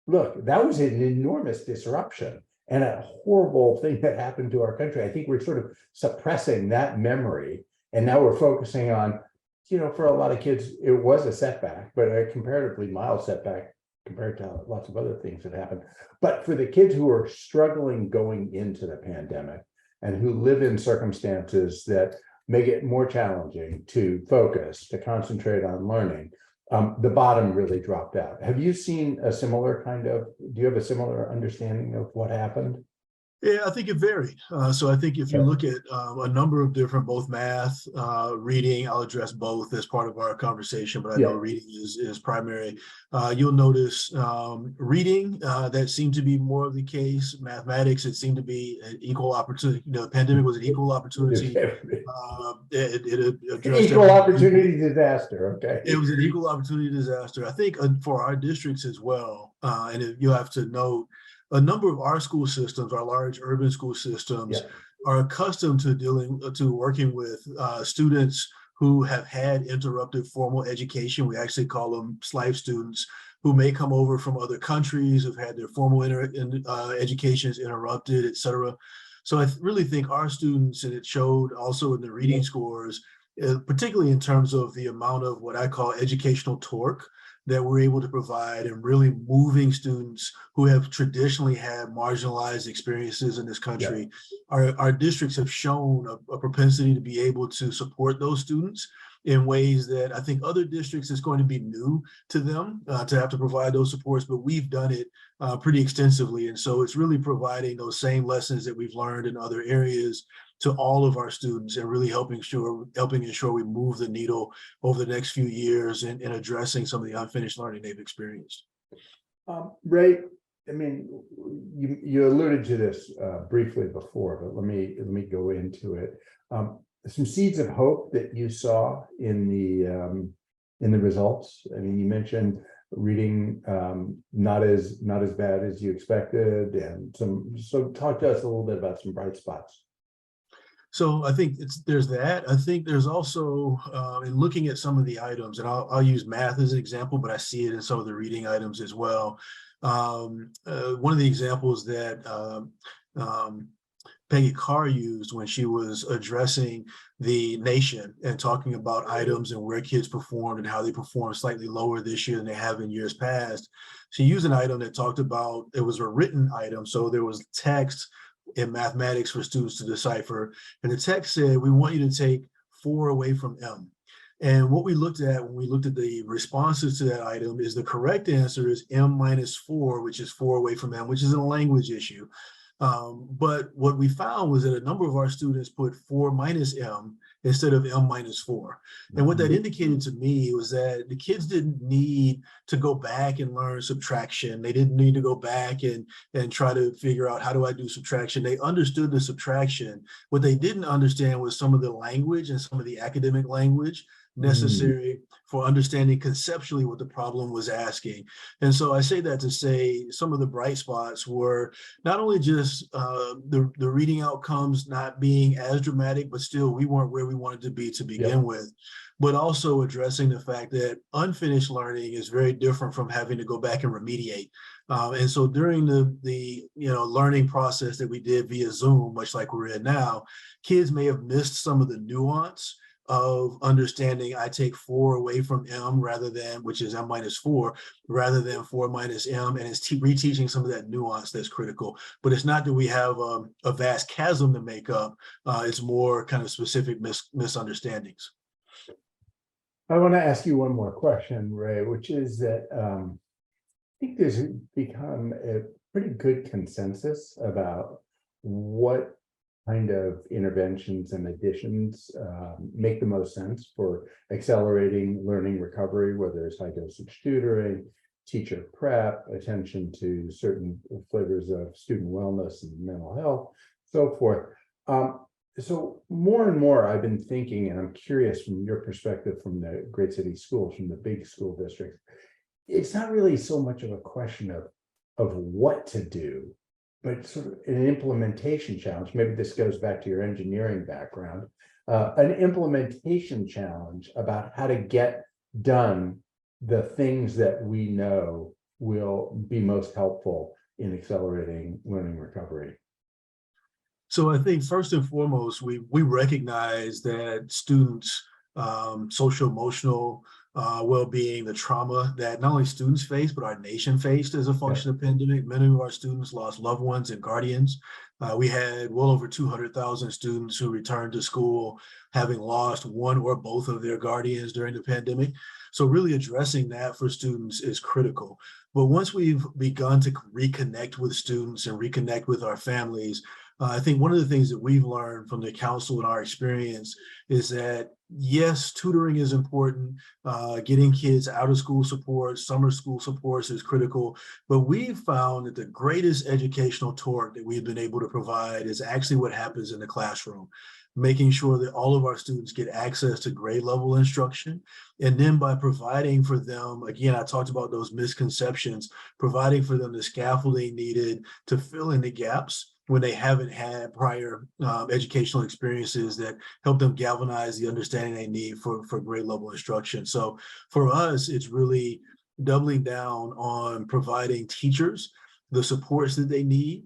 look, that was an enormous disruption and a horrible thing that happened to our country. I think we're sort of suppressing that memory. And now we're focusing on, for a lot of kids, it was a setback, but a comparatively mild setback compared to lots of other things that happened. But for the kids who are struggling going into the pandemic and who live in circumstances that make it more challenging to focus, to concentrate on learning, the bottom really dropped out. Have you seen a similar do you have a similar understanding of what happened? Yeah, I think it varied. So I think if you look at a number of different, both math, reading, I'll address both as part of our conversation, but I know reading is primary. You'll notice reading, that seemed to be more of the case. Mathematics, it seemed to be an equal opportunity. The pandemic was an equal opportunity. It addressed equal opportunity disaster. Okay. It was an equal opportunity disaster. I think for our districts as well, and you have to note, a number of our school systems, our large urban school systems, are accustomed to working with students who have had interrupted formal education. We actually call them SLIFE students, who may come over from other countries, who've had their formal educations interrupted, et cetera. So I really think our students, and it showed also in the reading scores, particularly in terms of the amount of what I call educational torque that we're able to provide, and really moving students who have traditionally had marginalized experiences in this country. Our districts have shown a propensity to be able to support those students in ways that I think other districts is going to be new to them to have to provide those supports, but we've done it pretty extensively. And so it's really providing those same lessons that we've learned in other areas to all of our students, and really helping ensure we move the needle over the next few years in addressing some of the unfinished learning they've experienced. Ray, I mean, you alluded to this briefly before, but let me go into it. Some seeds of hope that you saw in the results. I mean, you mentioned reading not as bad as you expected, and so talk to us a little bit about some bright spots. So I think there's that. I think there's also in looking at some of the items, and I'll use math as an example, but I see it in some of the reading items as well. One of the examples that Peggy Carr used when she was addressing the nation and talking about items and where kids performed and how they performed slightly lower this year than they have in years past. She used an item that talked about, it was a written item, so there was text in mathematics for students to decipher. And the text said, we want you to take 4 away from M. And what we looked at when we looked at the responses to that item is the correct answer is M minus 4, which is 4 away from M, which is a language issue. But what we found was that a number of our students put 4 minus M instead of M minus 4. And what that indicated to me was that the kids didn't need to go back and learn subtraction. They didn't need to go back and try to figure out, how do I do subtraction? They understood the subtraction. What they didn't understand was some of the language and some of the academic language necessary for understanding conceptually what the problem was asking. And so I say that to say some of the bright spots were not only just the reading outcomes not being as dramatic, but still we weren't where we wanted to be to begin with, but also addressing the fact that unfinished learning is very different from having to go back and remediate. And so during the learning process that we did via Zoom, much like we're in now, kids may have missed some of the nuance of understanding I take 4 away from M rather than, which is M minus 4, rather than 4 minus M, and it's reteaching some of that nuance that's critical. But it's not that we have a vast chasm to make up, it's more kind of specific misunderstandings. I want to ask you one more question, Ray, which is that I think there's become a pretty good consensus about what kind of interventions and additions make the most sense for accelerating learning recovery, whether it's high dosage tutoring, teacher prep, attention to certain flavors of student wellness and mental health, so forth. So more and more I've been thinking, and I'm curious from your perspective from the great city schools, from the big school districts, it's not really so much of a question of what to do, but sort of an implementation challenge. Maybe this goes back to your engineering background, an implementation challenge about how to get done the things that we know will be most helpful in accelerating learning recovery. So I think first and foremost, we recognize that students' social emotional well-being, the trauma that not only students face, but our nation faced as a function of pandemic. Many of our students lost loved ones and guardians. We had well over 200,000 students who returned to school having lost one or both of their guardians during the pandemic. So really addressing that for students is critical. But once we've begun to reconnect with students and reconnect with our families, I think one of the things that we've learned from the council and our experience is that, yes, tutoring is important. Getting kids out of school support, summer school supports is critical. But we've found that the greatest educational torque that we've been able to provide is actually what happens in the classroom, making sure that all of our students get access to grade level instruction. And then by providing for them, again, I talked about those misconceptions, providing for them the scaffolding needed to fill in the gaps when they haven't had prior educational experiences that help them galvanize the understanding they need for grade level instruction. So for us, it's really doubling down on providing teachers the supports that they need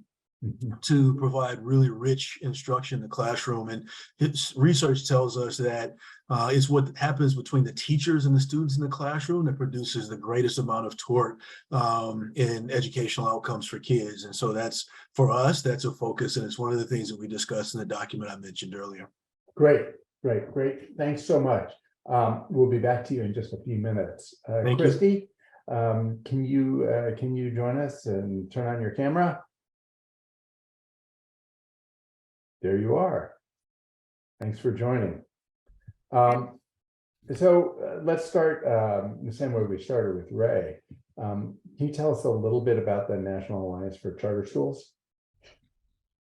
to provide really rich instruction in the classroom. And research tells us that it's what happens between the teachers and the students in the classroom that produces the greatest amount of torque in educational outcomes for kids. And so that's, for us, that's a focus. And it's one of the things that we discussed in the document I mentioned earlier. Great. Thanks so much. We'll be back to you in just a few minutes. Thank you. Christy, can you join us and turn on your camera? There you are. Thanks for joining. Let's start the same way we started with Ray. Can you tell us a little bit about the National Alliance for Charter Schools?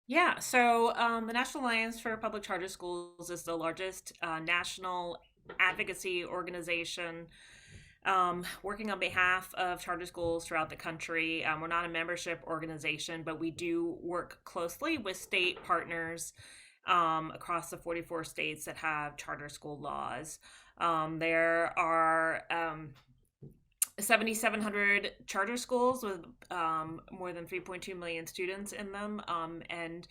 Yeah, so the National Alliance for Public Charter Schools is the largest national advocacy organization working on behalf of charter schools throughout the country. We're not a membership organization, but we do work closely with state partners across the 44 states that have charter school laws. There are 7,700 charter schools with more than 3.2 million students in them. And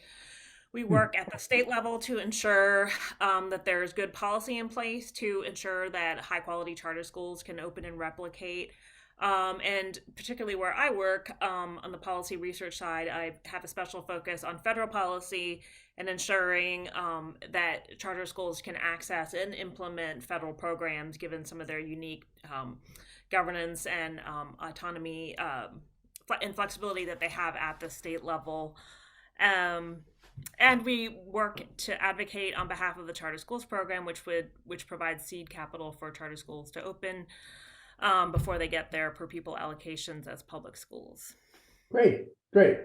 we work at the state level to ensure that there's good policy in place to ensure that high quality charter schools can open and replicate. And particularly where I work on the policy research side, I have a special focus on federal policy and ensuring that charter schools can access and implement federal programs given some of their unique governance and autonomy and flexibility that they have at the state level. And we work to advocate on behalf of the Charter Schools Program, which provides seed capital for charter schools to open before they get their per pupil allocations as public schools. Great.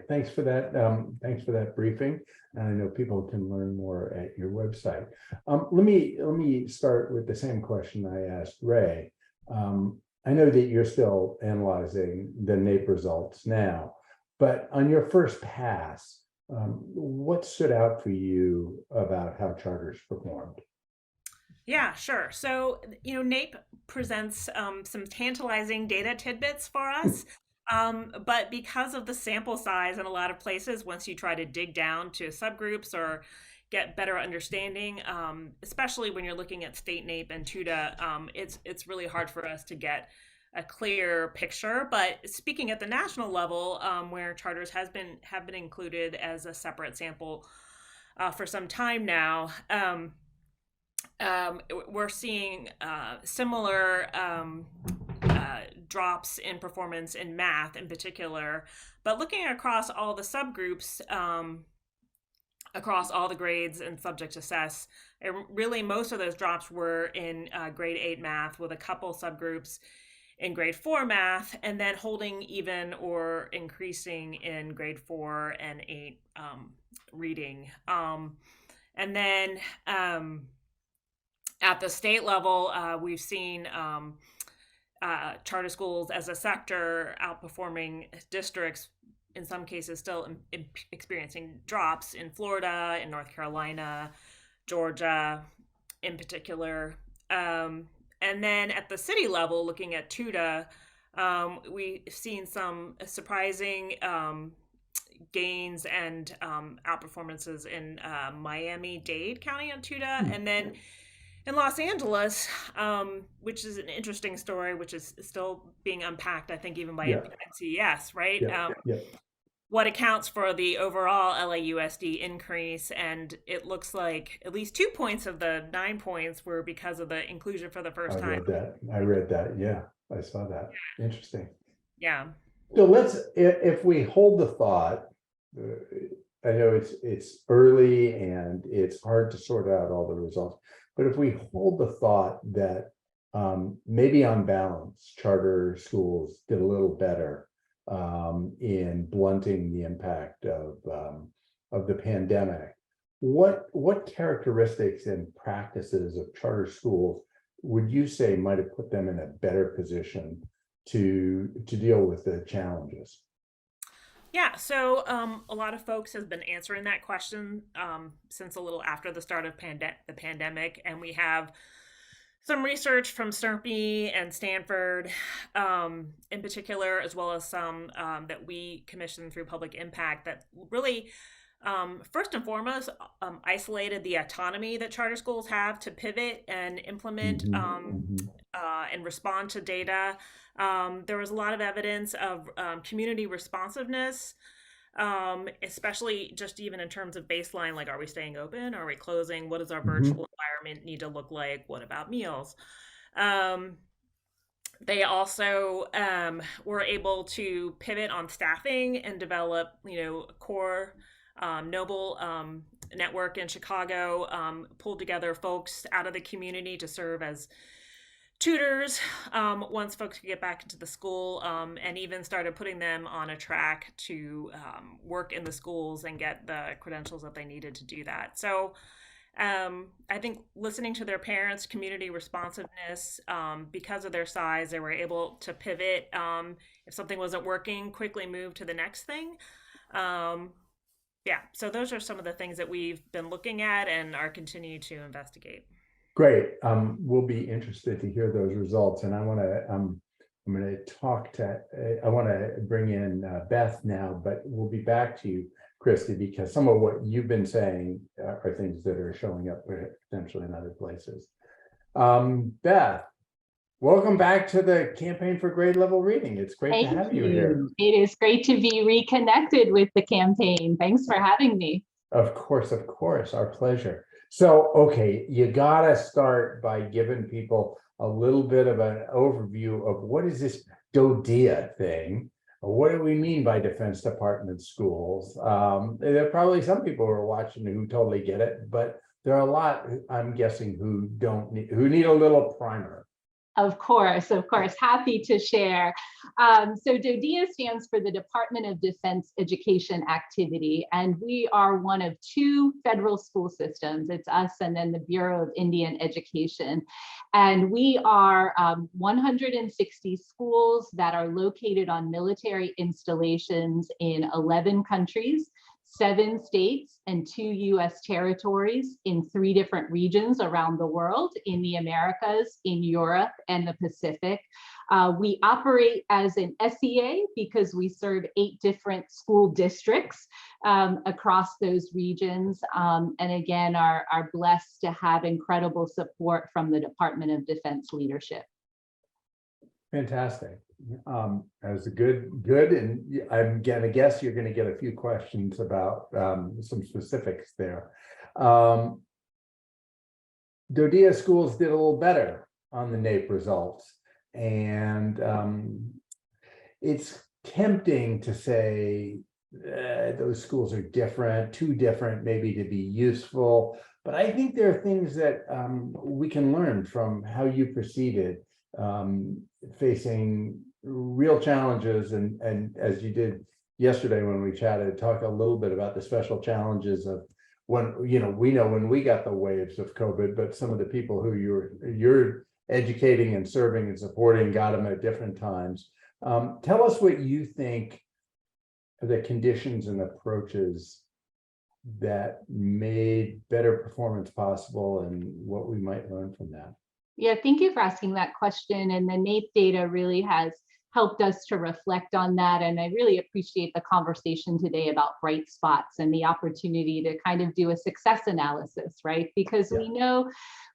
Thanks for that. Thanks for that briefing. And I know people can learn more at your website. Let me start with the same question I asked Ray. I know that you're still analyzing the NAEP results now, but on your first pass, what stood out for you about how charters performed? Yeah, sure. So, NAEP presents some tantalizing data tidbits for us. But because of the sample size in a lot of places, once you try to dig down to subgroups or get better understanding, especially when you're looking at state NAEP and TUDA, it's really hard for us to get a clear picture. But speaking at the national level, where charters have been included as a separate sample for some time now, we're seeing similar drops in performance in math in particular. But looking across all the subgroups, across all the grades and subjects assessed, really most of those drops were in grade 8 math, with a couple subgroups in grade 4 math, and then holding even or increasing in grade 4 and 8 reading. And then at the state level, we've seen charter schools as a sector outperforming districts, in some cases still experiencing drops in Florida, in North Carolina, Georgia in particular. And then at the city level, looking at TUDA, we've seen some surprising gains and outperformances in Miami-Dade County on TUDA. And then in Los Angeles, which is an interesting story, which is still being unpacked, I think, even by NCES, right? What accounts for the overall LAUSD increase, and it looks like at least 2 points of the 9 points were because of the inclusion for the first time. I read that. Yeah, I saw that. Interesting. Yeah. So if we hold the thought, I know it's early and it's hard to sort out all the results, but if we hold the thought that maybe on balance, charter schools did a little better in blunting the impact of the pandemic, what characteristics and practices of charter schools would you say might have put them in a better position to deal with the challenges? Yeah, so a lot of folks have been answering that question since a little after the start of the pandemic, and we have some research from Snurpy and Stanford in particular, as well as some that we commissioned through Public Impact that really, first and foremost, isolated the autonomy that charter schools have to pivot and implement and respond to data. There was a lot of evidence of community responsiveness, especially just even in terms of baseline, like, are we staying open? Are we closing? What does our virtual environment need to look like? What about meals? They also were able to pivot on staffing and develop, a core Noble network in Chicago, pulled together folks out of the community to serve as tutors once folks could get back into the school, and even started putting them on a track to work in the schools and get the credentials that they needed to do that. So I think listening to their parents, community responsiveness, because of their size, they were able to pivot. If something wasn't working, quickly move to the next thing. So those are some of the things that we've been looking at and are continuing to investigate. Great. We'll be interested to hear those results, and I want to. I'm going to talk to. I want to bring in Beth now, but we'll be back to you, Christy, because some of what you've been saying are things that are showing up potentially in other places. Beth, welcome back to the Campaign for Grade Level Reading. It's great to have you here. It is great to be reconnected with the campaign. Thanks for having me. Of course, our pleasure. So, okay, you gotta start by giving people a little bit of an overview of what is this DODEA thing? What do we mean by Defense Department schools? There are probably some people who are watching who totally get it, but there are a lot, I'm guessing, who need a little primer. Of course, happy to share. So DODEA stands for the Department of Defense Education Activity, and we are one of two federal school systems. It's us and then the Bureau of Indian Education. And we are 160 schools that are located on military installations in 11 countries, 7 states and 2 U.S. territories in 3 different regions around the world, in the Americas, in Europe, and the Pacific. We operate as an SEA because we serve 8 different school districts across those regions, and again, are blessed to have incredible support from the Department of Defense leadership. Fantastic. That was a good, and I'm gonna guess you're gonna get a few questions about some specifics there. DODEA schools did a little better on the NAEP results, and it's tempting to say those schools are different, too different maybe to be useful, but I think there are things that we can learn from how you proceeded, facing real challenges, and as you did yesterday when we chatted, talk a little bit about the special challenges of when, we know when we got the waves of COVID, but some of the people who you're educating and serving and supporting got them at different times. Tell us what you think are the conditions and approaches that made better performance possible and what we might learn from that. Yeah, thank you for asking that question. And the NAEP data really has helped us to reflect on that. And I really appreciate the conversation today about bright spots and the opportunity to kind of do a success analysis, right? Because we know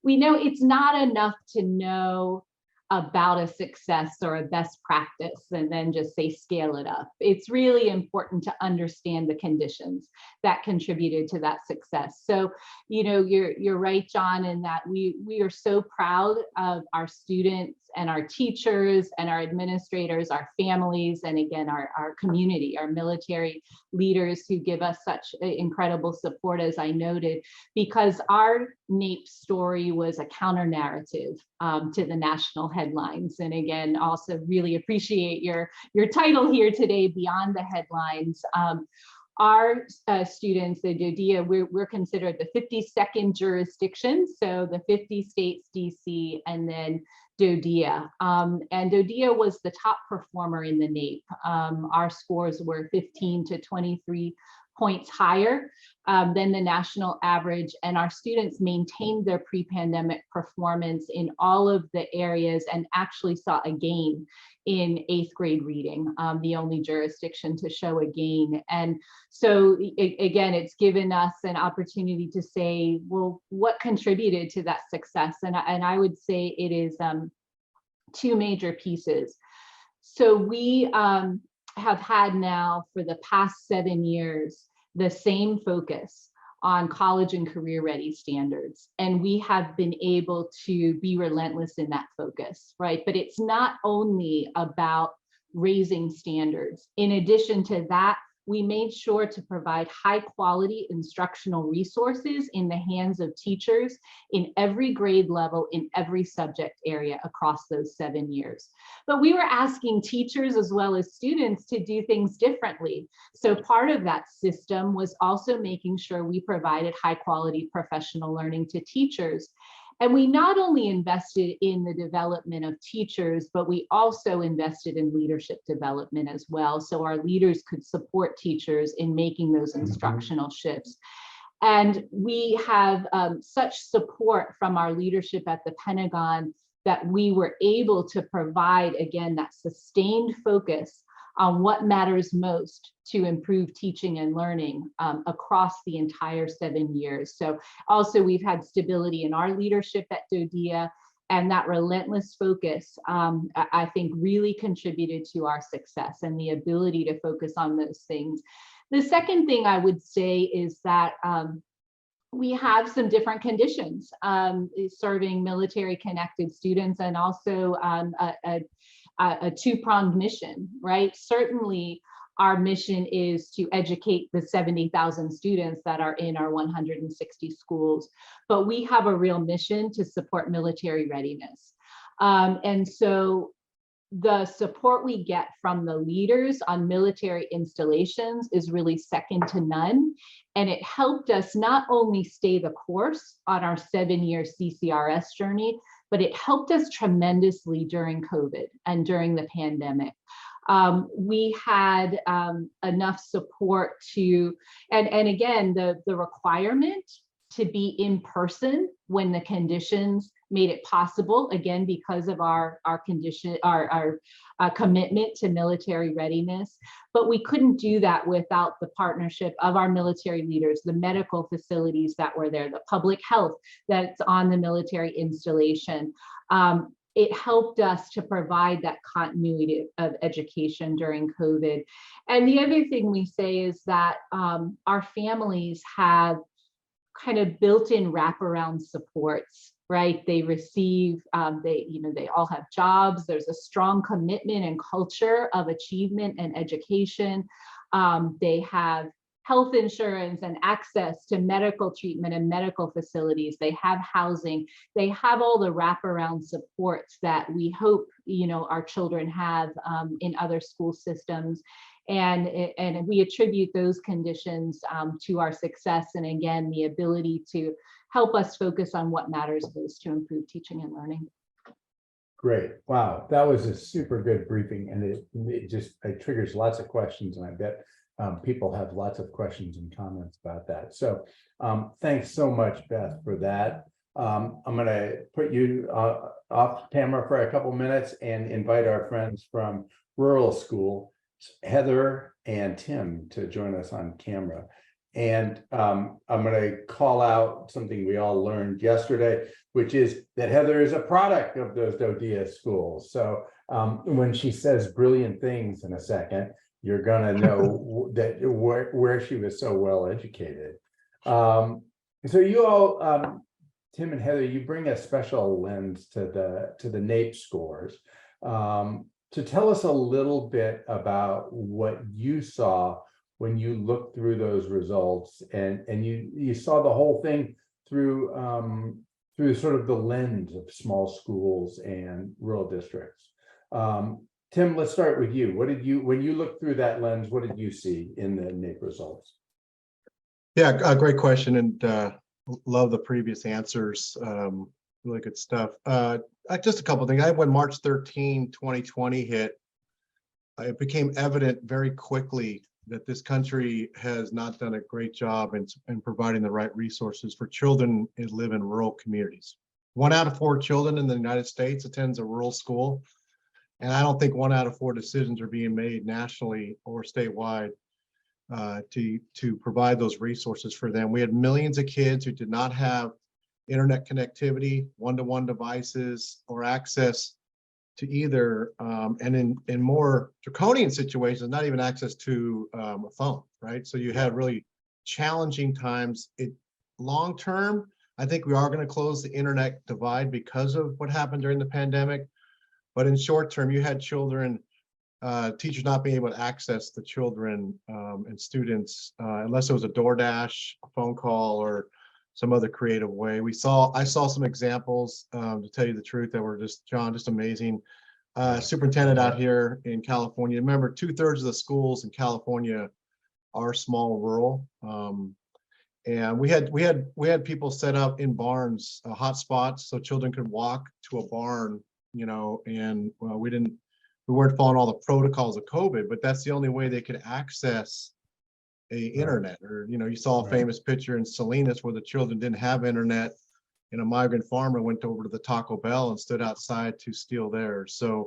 it's not enough to know about a success or a best practice and then just say scale it up. It's really important to understand the conditions that contributed to that success. So, you're right, John, in that we are so proud of our students and our teachers and our administrators, our families, and again, our community, our military leaders who give us such incredible support, as I noted, because our NAEP story was a counter narrative to the national headlines. And again, also really appreciate your title here today, Beyond the Headlines. our students, the DODEA, we're considered the 52nd jurisdiction. So the 50 states, DC, and then DODEA. And DODEA was the top performer in the NAEP. Our scores were 15 to 23 points higher than the national average, and our students maintained their pre-pandemic performance in all of the areas and actually saw a gain in 8th grade reading, the only jurisdiction to show a gain. And so again, it's given us an opportunity to say, well, what contributed to that success? And I would say it is two major pieces. So we have had now for the past 7 years the same focus on college and career ready standards. And we have been able to be relentless in that focus, right? But it's not only about raising standards. In addition to that, we made sure to provide high quality instructional resources in the hands of teachers in every grade level, in every subject area across those 7 years. But we were asking teachers as well as students to do things differently. So part of that system was also making sure we provided high quality professional learning to teachers. And we not only invested in the development of teachers, but we also invested in leadership development as well. So our leaders could support teachers in making those instructional shifts. And we have such support from our leadership at the Pentagon that we were able to provide, again, that sustained focus on what matters most to improve teaching and learning across the entire 7 years. So also we've had stability in our leadership at DODEA, and that relentless focus, I think, really contributed to our success and the ability to focus on those things. The second thing I would say is that we have some different conditions serving military connected students, and also a two-pronged mission, right? Certainly our mission is to educate the 70,000 students that are in our 160 schools, but we have a real mission to support military readiness. And so the support we get from the leaders on military installations is really second to none. And it helped us not only stay the course on our 7-year CCRS journey, but it helped us tremendously during COVID and during the pandemic. We had enough support to, and again, the requirement to be in person when the conditions made it possible, again, because of our commitment to military readiness. But we couldn't do that without the partnership of our military leaders, the medical facilities that were there, the public health that's on the military installation. It helped us to provide that continuity of education during COVID. And the other thing we say is that our families have kind of built-in wraparound supports, right? They receive, they all have jobs. There's a strong commitment and culture of achievement and education. They have health insurance and access to medical treatment and medical facilities. They have housing. They have all the wraparound supports that we hope, our children have in other school systems. And we attribute those conditions to our success, and again, the ability to help us focus on what matters most to improve teaching and learning. Great. Wow. That was a super good briefing, and it triggers lots of questions, and I bet people have lots of questions and comments about that. So thanks so much, Beth, for that. I'm going to put you off camera for a couple minutes and invite our friends from Rural School, Heather and Tim, to join us on camera. And I'm going to call out something we all learned yesterday, which is that Heather is a product of those DODEA schools. So when she says brilliant things in a second, you're going to know that where she was so well educated. So you all, Tim and Heather, you bring a special lens to the NAEP scores. To tell us a little bit about what you saw when you looked through those results, and you saw the whole thing through sort of the lens of small schools and rural districts. Tim, let's start with you. What did you, when you looked through that lens, what did you see in the NAEP results? Yeah, great question, and love the previous answers. Really good stuff. Just a couple of things. When March 13, 2020 hit, it became evident very quickly that this country has not done a great job in providing the right resources for children who live in rural communities. 1 out of 4 children in the United States attends a rural school, and I don't think 1 out of 4 decisions are being made nationally or statewide to provide those resources for them. We had millions of kids who did not have internet connectivity, one-to-one devices, or access to either, and in more draconian situations, not even access to a phone, right? So you had really challenging times. Long term, I think we are going to close the internet divide because of what happened during the pandemic. But in short term, you had children, teachers not being able to access the children and students unless it was a DoorDash, a phone call, or some other creative way. I saw some examples, to tell you the truth, that were just, John, just amazing. Superintendent out here in California. Remember, 2/3 of the schools in California are small rural. And we had people set up in barns, hot spots, so children could walk to a barn, and we weren't following all the protocols of COVID, but that's the only way they could access internet. Or, you saw a famous picture in Salinas where the children didn't have internet, and a migrant farmer went over to the Taco Bell and stood outside to steal theirs. So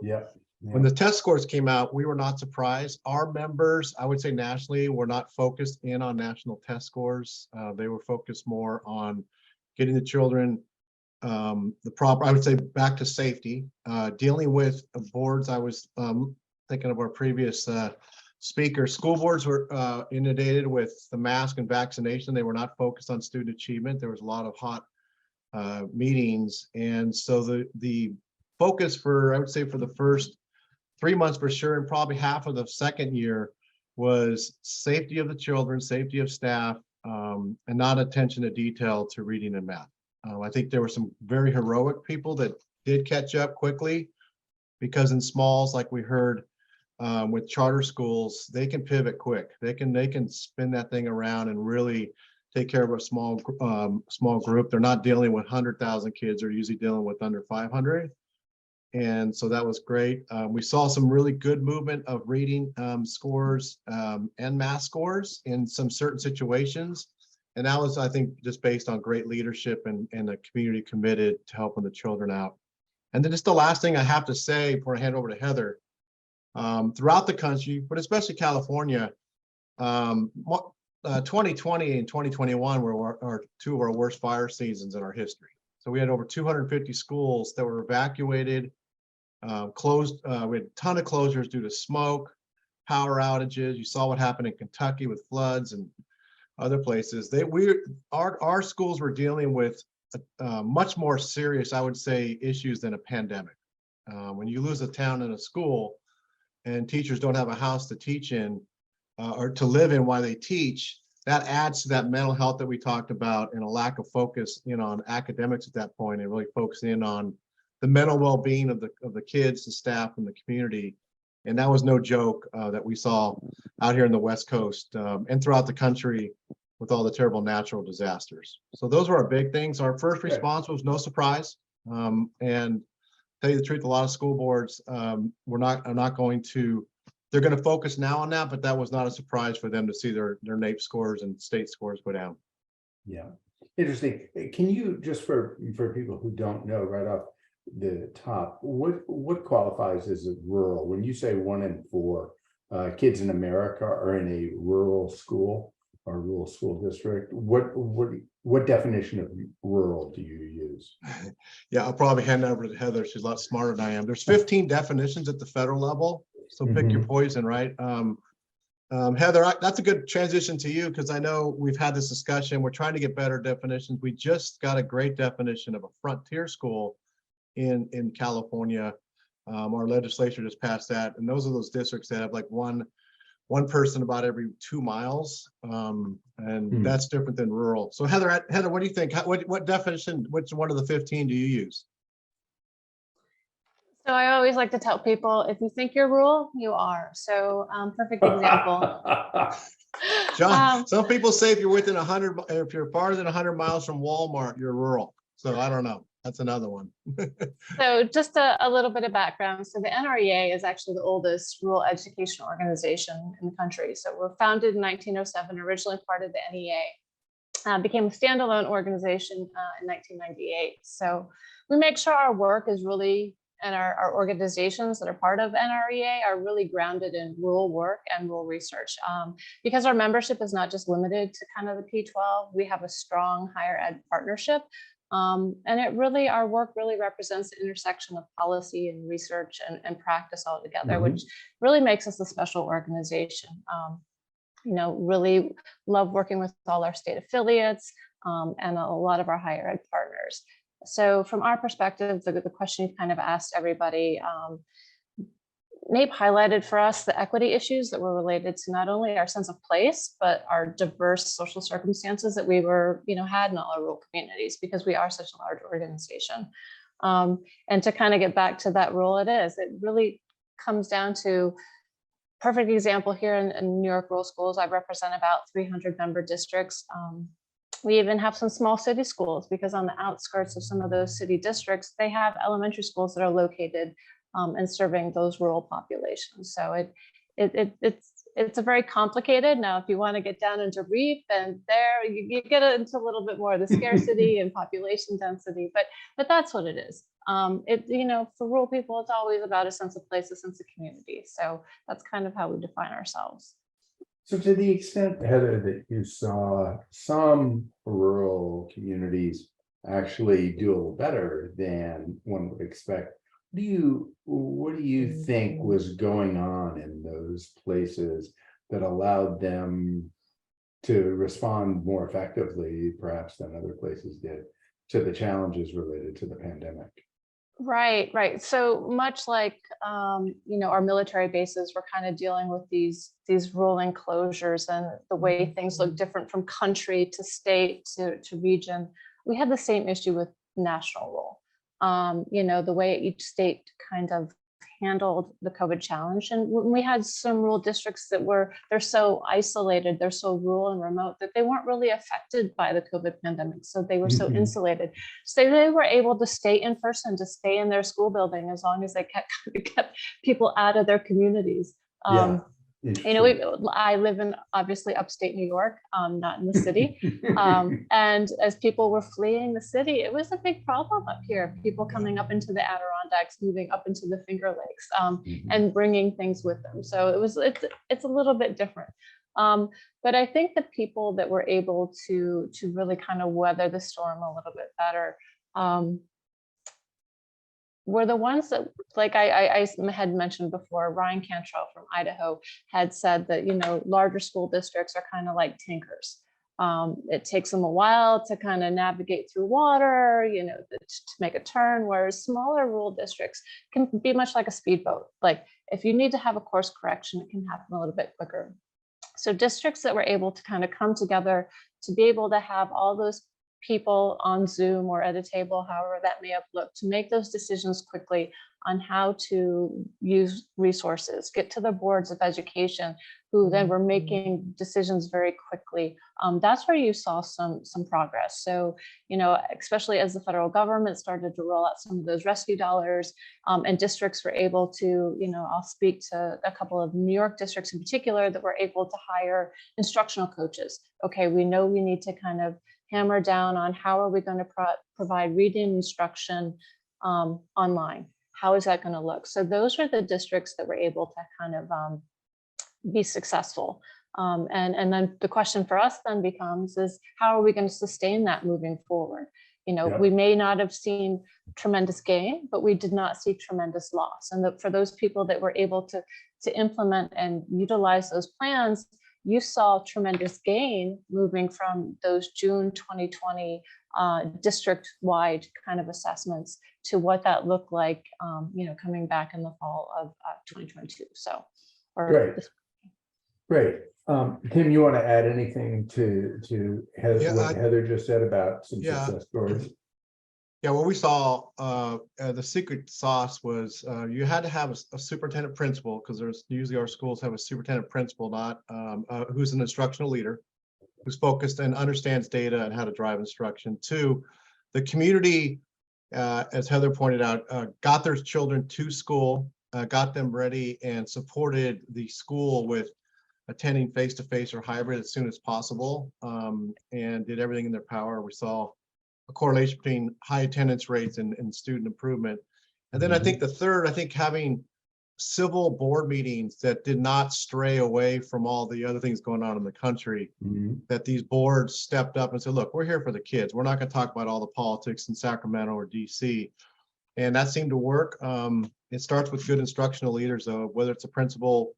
when the test scores came out, we were not surprised. Our members, I would say nationally, were not focused in on national test scores. They were focused more on getting the children I would say, back to safety, dealing with boards. I was thinking of our previous speaker. School boards were inundated with the mask and vaccination. They were not focused on student achievement. There was a lot of hot meetings. And so the focus I would say for the first 3 months for sure, and probably half of the second year, was safety of the children, safety of staff, and not attention to detail to reading and math. I think there were some very heroic people that did catch up quickly, because in smalls, like we heard with charter schools, they can pivot quick. They can spin that thing around and really take care of a small group. They're not dealing with 100,000 kids. They're usually dealing with under 500. And so that was great. We saw some really good movement of reading scores and math scores in some certain situations. And that was, I think, just based on great leadership and a community committed to helping the children out. And then just the last thing I have to say before I hand over to Heather, throughout the country, but especially California, 2020 and 2021 were 2 of our worst fire seasons in our history. So we had over 250 schools that were evacuated, closed. We had a ton of closures due to smoke, power outages. You saw what happened in Kentucky with floods and other places. Our schools were dealing with much more serious, I would say, issues than a pandemic. When you lose a town and a school, and teachers don't have a house to teach in or to live in while they teach, that adds to that mental health that we talked about, and a lack of focus on academics at that point, and really focusing in on the mental well-being of the kids, the staff, and the community. And that was no joke that we saw out here in the West Coast and throughout the country with all the terrible natural disasters. So those were our big things. Our first response was no surprise. And tell you the truth, a lot of school boards are not going to, they're going to focus now on that, but that was not a surprise for them to see their NAEP scores and state scores go down. Yeah, interesting. Can you, just for people who don't know right off the top, what qualifies as a rural? When you say 1 in 4 kids in America are in a rural school or rural school district, what definition of rural do you use? Yeah, I'll probably hand over to Heather. She's a lot smarter than I am. There's 15 definitions at the federal level, so pick your poison, right? Heather, that's a good transition to you, because I know we've had this discussion. We're trying to get better definitions. We just got a great definition of a frontier school in California. Our legislature just passed that, and those are those districts that have like one person about every 2 miles, and that's different than rural. So Heather, what do you think? What definition, which one of the 15 do you use? So I always like to tell people, if you think you're rural, you are. So perfect example. John, some people say if you're within 100, if you're farther than 100 miles from Walmart, you're rural. So I don't know. That's another one. So just a little bit of background. So the NREA is actually the oldest rural education organization in the country. So we're founded in 1907, originally part of the NEA, became a standalone organization in 1998. So we make sure our work is really, and our organizations that are part of NREA are really grounded in rural work and rural research. Because our membership is not just limited to kind of the P-12, we have a strong higher ed partnership. And it really, our work really represents the intersection of policy and research and practice all together, which really makes us a special organization. You know, really love working with all our state affiliates and a lot of our higher ed partners. So from our perspective, the question you kind of asked everybody, NAEP highlighted for us the equity issues that were related to not only our sense of place, but our diverse social circumstances that we were, you know, had in all our rural communities, because we are such a large organization. And to kind of get back to that role, it really comes down to perfect example here in New York Rural Schools. I represent about 300 member districts. We even have some small city schools, because on the outskirts of some of those city districts, they have elementary schools that are located and serving those rural populations. So it's a very complicated. Now, if you want to get down into REAP, and there you get into a little bit more of the scarcity and population density, but that's what it is. You know, for rural people, it's always about a sense of place, a sense of community. So that's kind of how we define ourselves. So to the extent, Heather, that you saw some rural communities actually do a little better than one would expect, what do you think was going on in those places that allowed them to respond more effectively, perhaps than other places did, to the challenges related to the pandemic? Right. So much like, you know, our military bases were kind of dealing with these rolling closures, and the way things look different from country to state to region. We had the same issue with national role. You know, the way each state kind of handled the COVID challenge. And we had some rural districts that they're so isolated, they're so rural and remote that they weren't really affected by the COVID pandemic. So they were so insulated. So they were able to stay in person, to stay in their school building, as long as they kept people out of their communities. You know, I live in obviously upstate New York, not in the city. And as people were fleeing the city, it was a big problem up here. People coming up into the Adirondacks, moving up into the Finger Lakes, and bringing things with them. So it's a little bit different. But I think the people that were able to really kind of weather the storm a little bit better were the ones that, like I had mentioned before, Ryan Cantrell from Idaho had said that, you know, larger school districts are kind of like tankers. It takes them a while to kind of navigate through water, you know, to make a turn, whereas smaller rural districts can be much like a speedboat. Like if you need to have a course correction, it can happen a little bit quicker. So districts that were able to kind of come together to be able to have all those people on Zoom or at a table, however that may have looked, to make those decisions quickly on how to use resources, get to the boards of education, who then were making decisions very quickly. That's where you saw some progress. So, you know, especially as the federal government started to roll out some of those rescue dollars, and districts were able to, you know, I'll speak to a couple of New York districts in particular that were able to hire instructional coaches. Okay, we know we need to kind of hammer down on how are we going to provide reading instruction online. How is that going to look? So those are the districts that were able to kind of be successful. And then the question for us then becomes is how are we going to sustain that moving forward? You know, we may not have seen tremendous gain, but we did not see tremendous loss. And for those people that were able to implement and utilize those plans, you saw tremendous gain moving from those June 2020 district-wide kind of assessments to what that looked like, you know, coming back in the fall of 2022. So, Great. Tim, you want to add anything to Heather, what Heather just said about some success stories? Yeah, what we saw, the secret sauce was you had to have a superintendent principal, because there's usually our schools have a superintendent principal, not who's an instructional leader, who's focused and understands data and how to drive instruction. Two, the community, as Heather pointed out, got their children to school, got them ready, and supported the school with attending face-to-face or hybrid as soon as possible, and did everything in their power. We saw a correlation between high attendance rates and student improvement. And then I think the third, having civil board meetings that did not stray away from all the other things going on in the country, that these boards stepped up and said, look, we're here for the kids. We're not going to talk about all the politics in Sacramento or DC. And that seemed to work. It starts with good instructional leaders, though, whether it's a principal,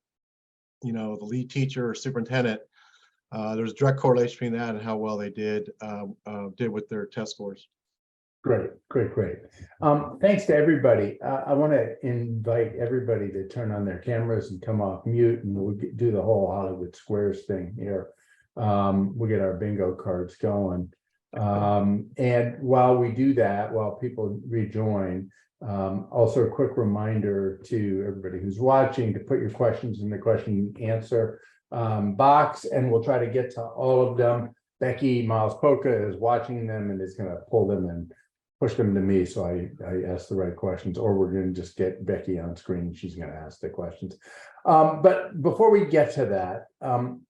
the lead teacher or superintendent. There's a direct correlation between that and how well they did with their test scores. Great. Thanks to everybody. I want to invite everybody to turn on their cameras and come off mute, and we'll do the whole Hollywood Squares thing here. We'll get our bingo cards going. And while we do that, while people rejoin, also a quick reminder to everybody who's watching to put your questions in the question and answer box, and we'll try to get to all of them. Becky Miles-Polka is watching them and is going to pull them and push them to me, so I ask the right questions, or we're going to just get Becky on screen. She's going to ask the questions. But before we get to that, I'm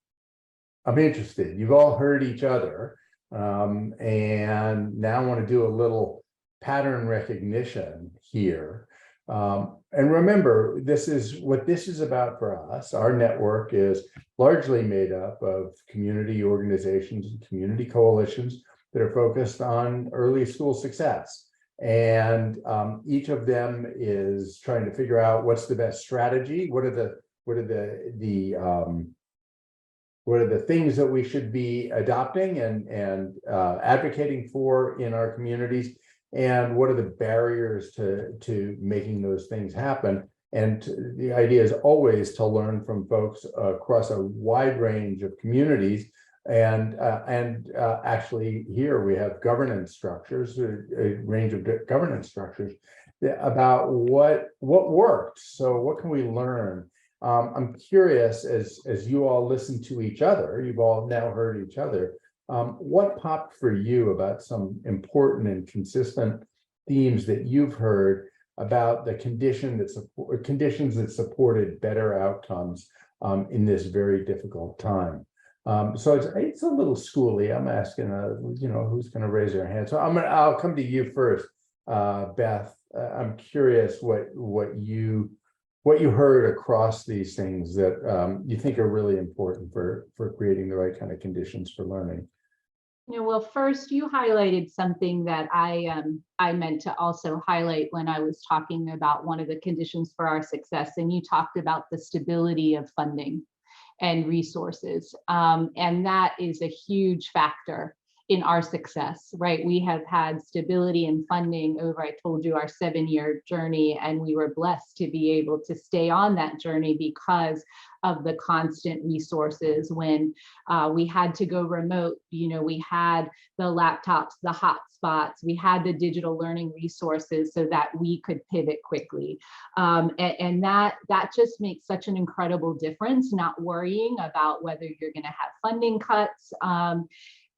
interested. You've all heard each other, and now I want to do a little pattern recognition here. And remember, this is what this is about for us. Our network is largely made up of community organizations and community coalitions that are focused on early school success. And each of them is trying to figure out what's the best strategy, what are the things that we should be adopting and advocating for in our communities, and what are the barriers to making those things happen. And the idea is always to learn from folks across a wide range of communities. And actually here we have governance structures, a range of governance structures about what worked. So what can we learn? I'm curious, as you all listen to each other, you've all now heard each other, what popped for you about some important and consistent themes that you've heard about the conditions that supported better outcomes in this very difficult time? So it's a little schooly. I'm asking, who's going to raise their hand? So I'll come to you first, Beth. I'm curious what you heard across these things that you think are really important for creating the right kind of conditions for learning. Well, first you highlighted something that I meant to also highlight when I was talking about one of the conditions for our success, and you talked about the stability of funding and resources, and that is a huge factor in our success, right? We have had stability in funding over, I told you, our 7-year journey, and we were blessed to be able to stay on that journey because of the constant resources. When we had to go remote, we had the laptops, the hotspots, we had the digital learning resources so that we could pivot quickly. And that just makes such an incredible difference, not worrying about whether you're going to have funding cuts.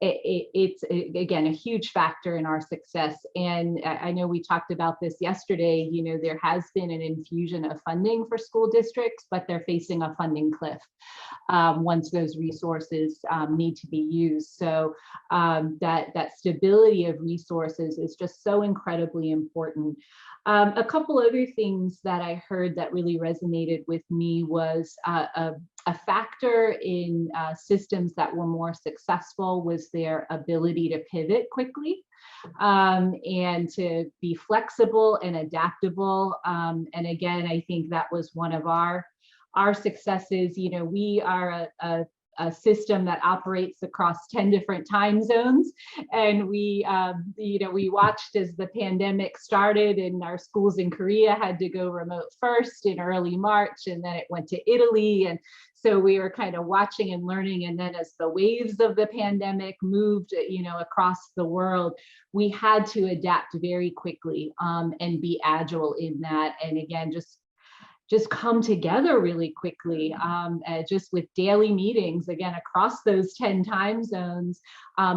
It's again a huge factor in our success. And I know we talked about this yesterday. There has been an infusion of funding for school districts, but they're facing a funding cliff once those resources need to be used. So that stability of resources is just so incredibly important. A couple other things that I heard that really resonated with me was a factor in systems that were more successful was their ability to pivot quickly and to be flexible and adaptable. And again, I think that was one of our successes. We are a a system that operates across 10 different time zones. And we watched as the pandemic started, and our schools in Korea had to go remote first in early March, and then it went to Italy. And so we were kind of watching and learning. And then as the waves of the pandemic moved, across the world, we had to adapt very quickly and be agile in that. And again, just come together really quickly, just with daily meetings, again, across those 10 time zones,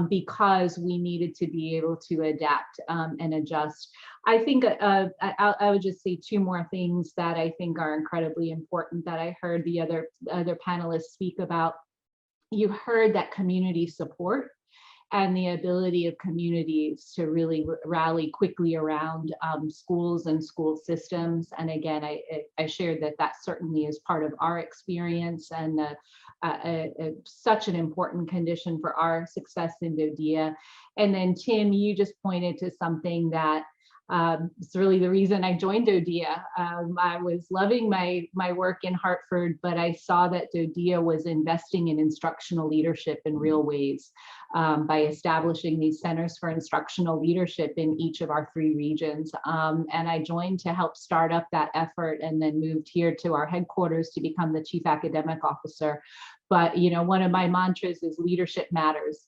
because we needed to be able to adapt and adjust. I think I would just say two more things that I think are incredibly important that I heard the other panelists speak about. You heard that community support and the ability of communities to really rally quickly around schools and school systems. And again, I shared that certainly is part of our experience and such an important condition for our success in DoDEA. And then Tim, you just pointed to something that it's really the reason I joined DoDEA. I was loving my work in Hartford, but I saw that DoDEA was investing in instructional leadership in real ways by establishing these centers for instructional leadership in each of our 3 regions. And I joined to help start up that effort, and then moved here to our headquarters to become the Chief Academic Officer. But one of my mantras is leadership matters.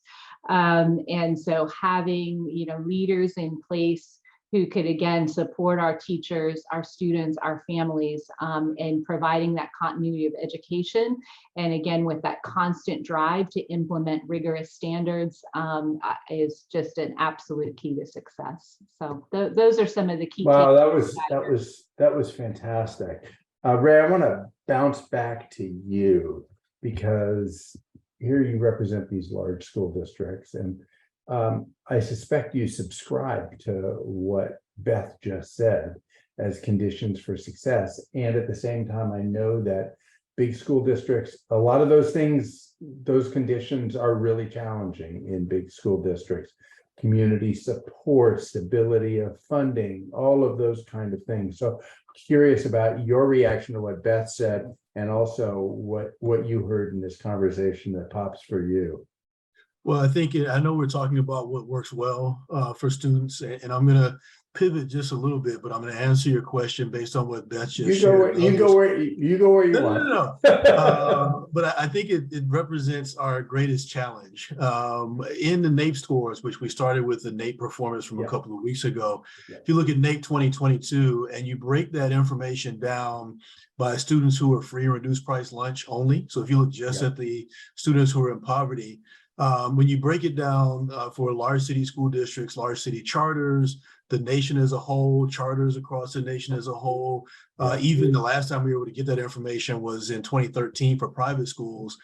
And so having leaders in place who could, again, support our teachers, our students, our families, and providing that continuity of education. And again, with that constant drive to implement rigorous standards is just an absolute key to success. So those are some of the key. Wow, that was fantastic. Ray, I want to bounce back to you, because here you represent these large school districts, and I suspect you subscribe to what Beth just said as conditions for success. And at the same time, I know that big school districts, a lot of those things, those conditions are really challenging in big school districts. Community support, stability of funding, all of those kind of things. So curious about your reaction to what Beth said, and also what you heard in this conversation that pops for you. Well, I know we're talking about what works well for students, and I'm going to pivot just a little bit, but I'm going to answer your question based on what Beth just shared. You go where you want. No. But I think it represents our greatest challenge in the NAEP scores, which we started with the NAEP performance from a couple of weeks ago. If you look at NAEP 2022 and you break that information down by students who are free and reduced price lunch only, so if you look just at the students who are in poverty, when you break it down for large city school districts, large city charters, the nation as a whole, charters across the nation as a whole, even the last time we were able to get that information was in 2013 for private schools.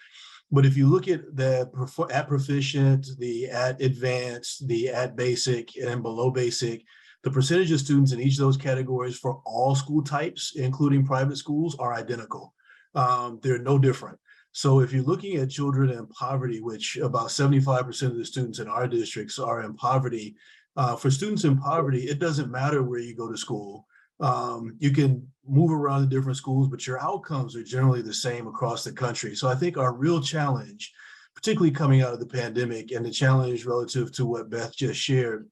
But if you look at the at proficient, the at advanced, the at basic, and below basic, the percentage of students in each of those categories for all school types, including private schools, are identical. They're no different. So if you're looking at children in poverty, which about 75% of the students in our districts are in poverty, for students in poverty, it doesn't matter where you go to school. You can move around to different schools, but your outcomes are generally the same across the country. So I think our real challenge, particularly coming out of the pandemic, and the challenge relative to what Beth just shared,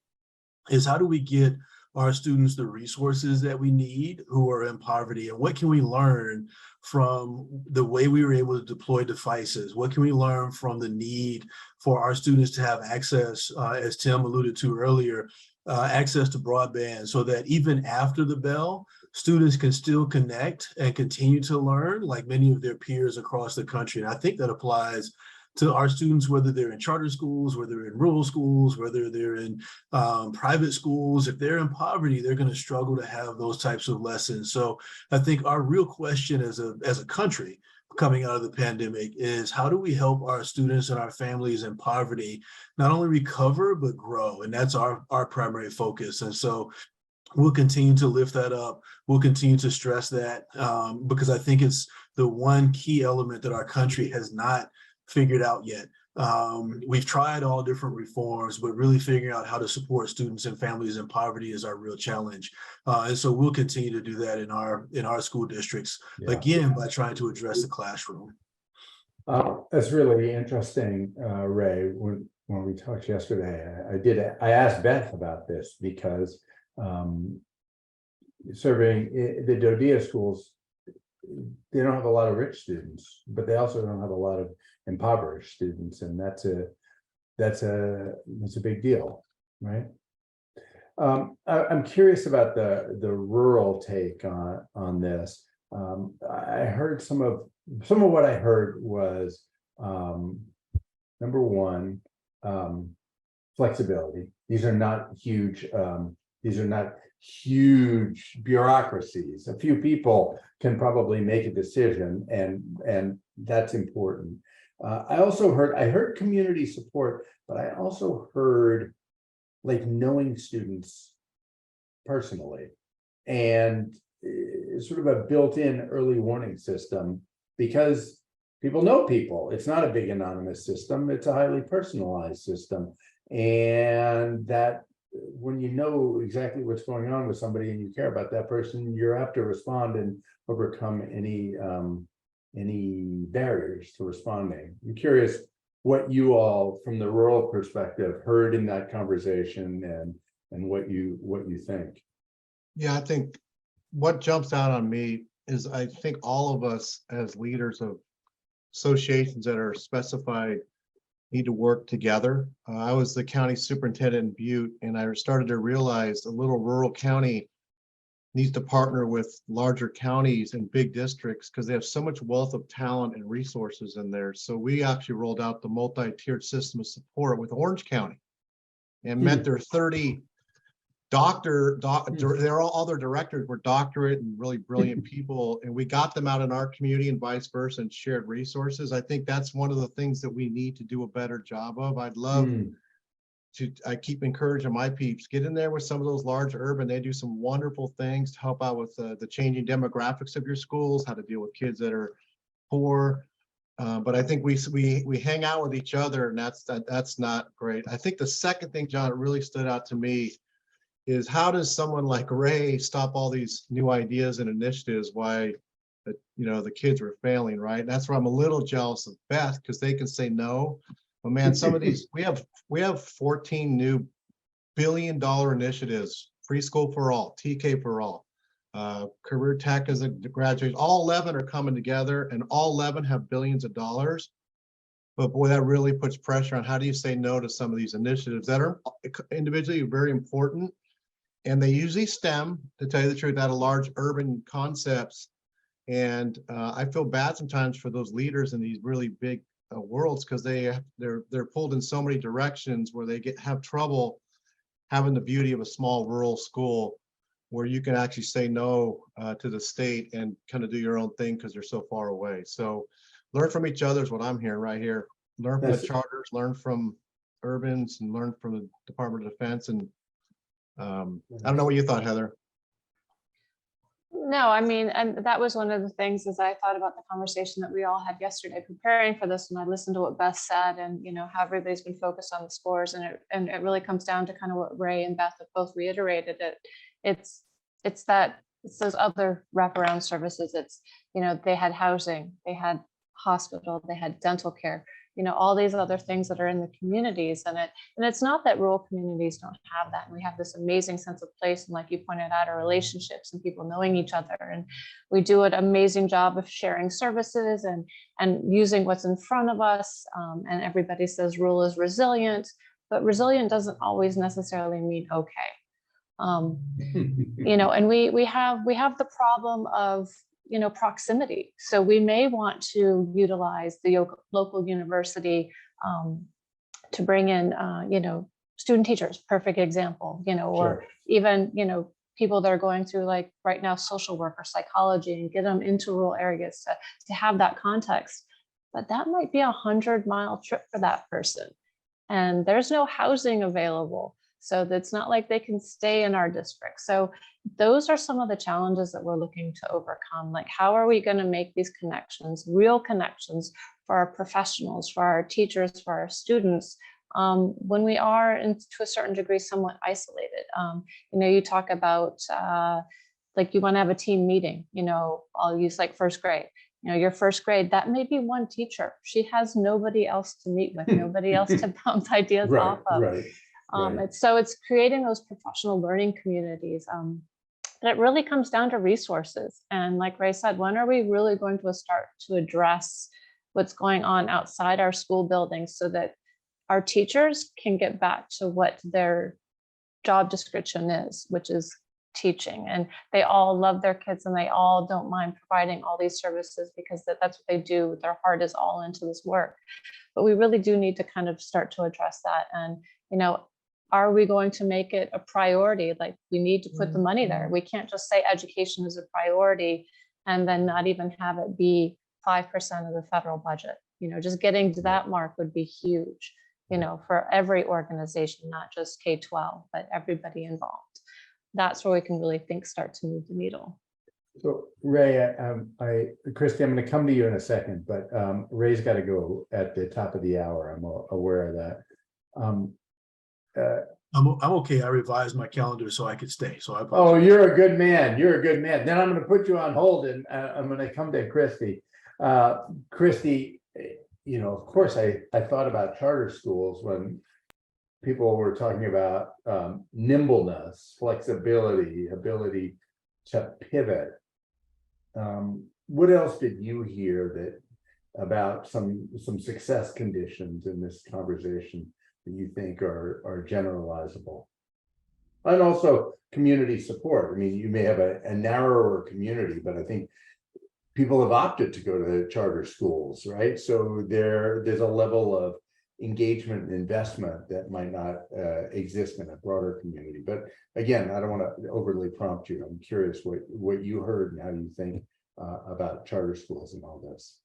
is how do we get our students the resources that we need who are in poverty, and what can we learn from the way we were able to deploy devices? What can we learn from the need for our students to have access, as Tim alluded to earlier, access to broadband, so that even after the bell, students can still connect and continue to learn like many of their peers across the country. And I think that applies to our students, whether they're in charter schools, whether they're in rural schools, whether they're in private schools. If they're in poverty, they're going to struggle to have those types of lessons. So I think our real question as a country coming out of the pandemic is, how do we help our students and our families in poverty not only recover, but grow? And that's our primary focus. And so we'll continue to lift that up. We'll continue to stress that because I think it's the one key element that our country has not figured out yet. We've tried all different reforms, but really figuring out how to support students and families in poverty is our real challenge. And so we'll continue to do that in our school districts, again, by trying to address the classroom. That's really interesting, Ray. When we talked yesterday, I asked Beth about this because serving the Dodea schools, they don't have a lot of rich students, but they also don't have a lot of impoverished students, and that's a big deal, right? I'm curious about the rural take on this. I heard some of what I heard was number one, flexibility. These are not huge bureaucracies. A few people can probably make a decision, and that's important. I heard community support, but I also heard like knowing students personally, and sort of a built-in early warning system, because people know people. It's not a big anonymous system, it's a highly personalized system. And that when you know exactly what's going on with somebody and you care about that person, you're apt to respond and overcome any barriers to responding. I'm curious what you all, from the rural perspective, heard in that conversation, and what you think. Yeah, I think what jumps out on me is I think all of us as leaders of associations that are specified need to work together. I was the county superintendent in Butte, and I started to realize a little rural county needs to partner with larger counties and big districts because they have so much wealth of talent and resources in there. So we actually rolled out the multi-tiered system of support with Orange County and met their 30 they're all their directors were doctorate and really brilliant people, and we got them out in our community and vice versa and shared resources. I think that's one of the things that we need to do a better job of. I'd love I keep encouraging my peeps, get in there with some of those large urban. They do some wonderful things to help out with the changing demographics of your schools, how to deal with kids that are poor. But I think we hang out with each other, and that's not great. I think the second thing, John, that really stood out to me is how does someone like Ray stop all these new ideas and initiatives why the kids were failing, right? And that's where I'm a little jealous of Beth, because they can say no. But man, some of these, we have 14 new billion-dollar initiatives, preschool for all, TK for all, career tech as a graduate, all 11 are coming together, and all 11 have billions of dollars. But boy, that really puts pressure on how do you say no to some of these initiatives that are individually very important. And they usually stem, to tell you the truth, out of large urban concepts. And I feel bad sometimes for those leaders in these really big worlds, because they're pulled in so many directions where they have trouble having the beauty of a small rural school where you can actually say no to the state and kind of do your own thing because you're so far away. So learn from each other is what I'm hearing right here. Learn from the charters, learn from urbans, and learn from the Department of Defense. And I don't know what you thought, Heather. No, I mean, and that was one of the things as I thought about the conversation that we all had yesterday preparing for this, and I listened to what Beth said, and how everybody's been focused on the scores, and it really comes down to kind of what Ray and Beth have both reiterated. It's those other wraparound services. It's they had housing, they had hospital, they had dental care, all these other things that are in the communities. And it's not that rural communities don't have that. And we have this amazing sense of place. And like you pointed out, our relationships and people knowing each other. And we do an amazing job of sharing services and using what's in front of us. And everybody says rural is resilient, but resilient doesn't always necessarily mean okay. And we have the problem of proximity. So we may want to utilize the local university to bring in, student teachers, perfect example, or even, people that are going through like right now, social work or psychology, and get them into rural areas to have that context. But that might be 100-mile trip for that person. And there's no housing available. So that's not like they can stay in our district. So those are some of the challenges that we're looking to overcome. Like, how are we going to make these connections, real connections for our professionals, for our teachers, for our students, when we are, to a certain degree, somewhat isolated? You talk about like you want to have a team meeting, I'll use like first grade. You know, your first grade, that may be one teacher. She has nobody else to meet with, nobody else to bounce ideas off of. It's creating those professional learning communities. But it really comes down to resources. And like Ray said, when are we really going to start to address what's going on outside our school buildings so that our teachers can get back to what their job description is, which is teaching, and they all love their kids and they all don't mind providing all these services because that's what they do. Their heart is all into this work. But we really do need to kind of start to address that. And, you know, are we going to make it a priority? Like, we need to put the money there. We can't just say education is a priority and then not even have it be 5% of the federal budget. You know, just getting to that mark would be huge, you know, for every organization, not just K-12, but everybody involved. That's where we can really start to move the needle. So Ray, Christy, I'm going to come to you in a second, but Ray's got to go at the top of the hour. I'm aware of that. I'm okay. I revised my calendar so I could stay. So I apologize. Oh, you're a good man. You're a good man. Then I'm going to put you on hold, and I'm going to come to Christy. Christy, you know, of course, I thought about charter schools when people were talking about nimbleness, flexibility, ability to pivot. What else did you hear about some success conditions in this conversation that you think are generalizable? And also community support. I mean, you may have a narrower community, but I think people have opted to go to charter schools, right? So there's a level of engagement and investment that might not exist in a broader community. But again, I don't want to overly prompt you. I'm curious what you heard and how you think about charter schools and all this.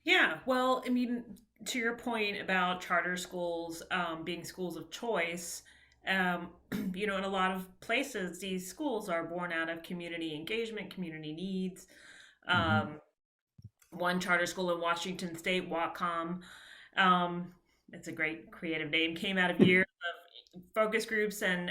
Yeah, well, I mean, to your point about charter schools being schools of choice, you know, in a lot of places, these schools are born out of community engagement, community needs. One charter school in Washington State, Whatcom, it's a great creative name, came out of years of focus groups and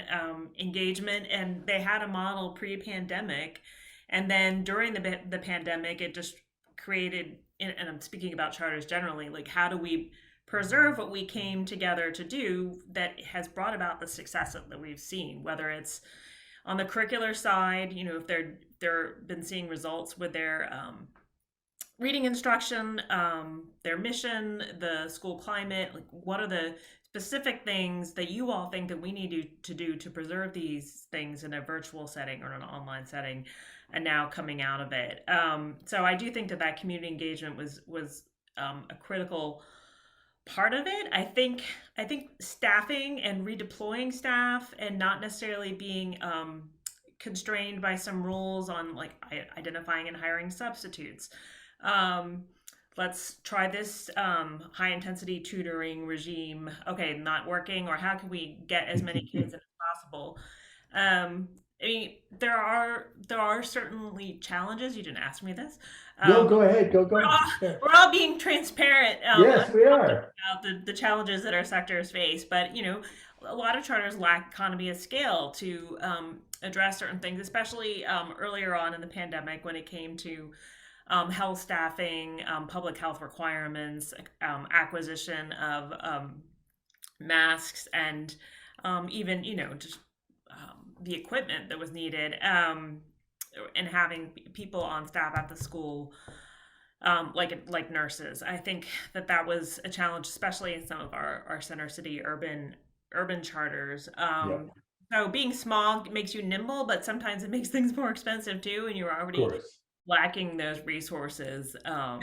engagement, and they had a model pre-pandemic, and then during the pandemic, it just created, and I'm speaking about charters generally, like how do we preserve what we came together to do that has brought about the success that we've seen, whether it's on the curricular side, you know, if they're been seeing results with their reading instruction, their mission, the school climate, like what are the specific things that you all think that we need to do to preserve these things in a virtual setting or an online setting, and now coming out of it. So I do think that community engagement was a critical part of it. I think staffing and redeploying staff and not necessarily being constrained by some rules on like identifying and hiring substitutes. Let's try this high intensity tutoring regime. Okay, not working, or how can we get as many kids as possible? I mean, there are certainly challenges. You didn't ask me this. No, go ahead. Go. We're all being transparent. Yes, we are. About the challenges that our sectors face, but you know, a lot of charters lack economy of scale to address certain things, especially earlier on in the pandemic when it came to health staffing, public health requirements, acquisition of masks, and even, you know, just the equipment that was needed, and having people on staff at the school, like nurses. I think that was a challenge, especially in some of our center city urban charters. So being small makes you nimble, but sometimes it makes things more expensive too, and you're already lacking those resources. So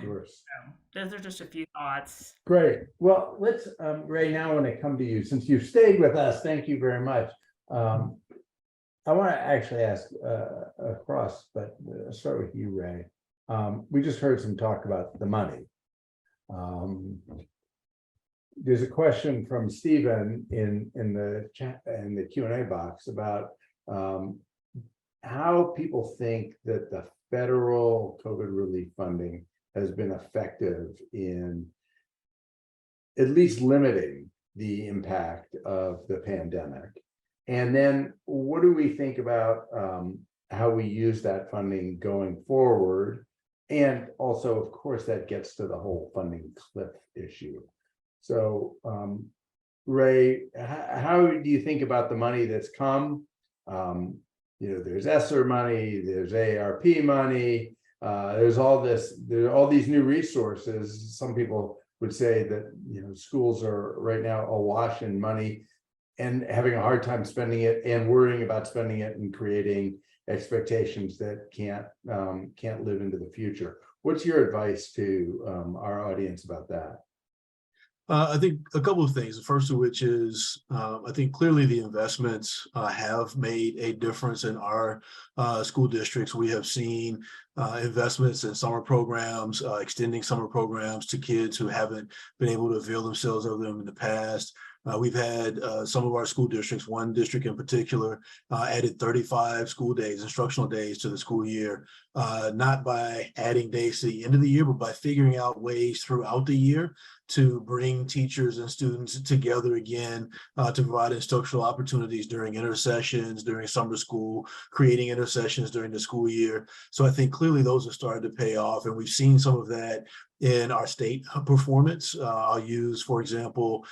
those are just a few thoughts. Great. Well, let's, Ray, now I want to come to you. Since you've stayed with us, thank you very much. I want to actually ask across, but I'll start with you, Ray. We just heard some talk about the money. There's a question from Stephen in the chat, in the Q&A box, about how people think that the federal COVID relief funding has been effective in at least limiting the impact of the pandemic. And then what do we think about how we use that funding going forward? And also, of course, that gets to the whole funding cliff issue. So, Ray, how do you think about the money that's come? There's ESSER money, there's ARP money, there's all these new resources. Some people would say that, schools are right now awash in money and having a hard time spending it and worrying about spending it and creating expectations that can't live into the future. What's your advice to our audience about that? I think a couple of things. The first of which is, I think clearly the investments have made a difference in our school districts. We have seen investments in summer programs, extending summer programs to kids who haven't been able to avail themselves of them in the past. We've had some of our school districts, one district in particular, added 35 school days, instructional days to the school year, not by adding days to the end of the year, but by figuring out ways throughout the year to bring teachers and students together again, to provide instructional opportunities during intersessions, during summer school, creating intersessions during the school year. So I think clearly those are starting to pay off, and we've seen some of that in our state performance. I'll use, for example,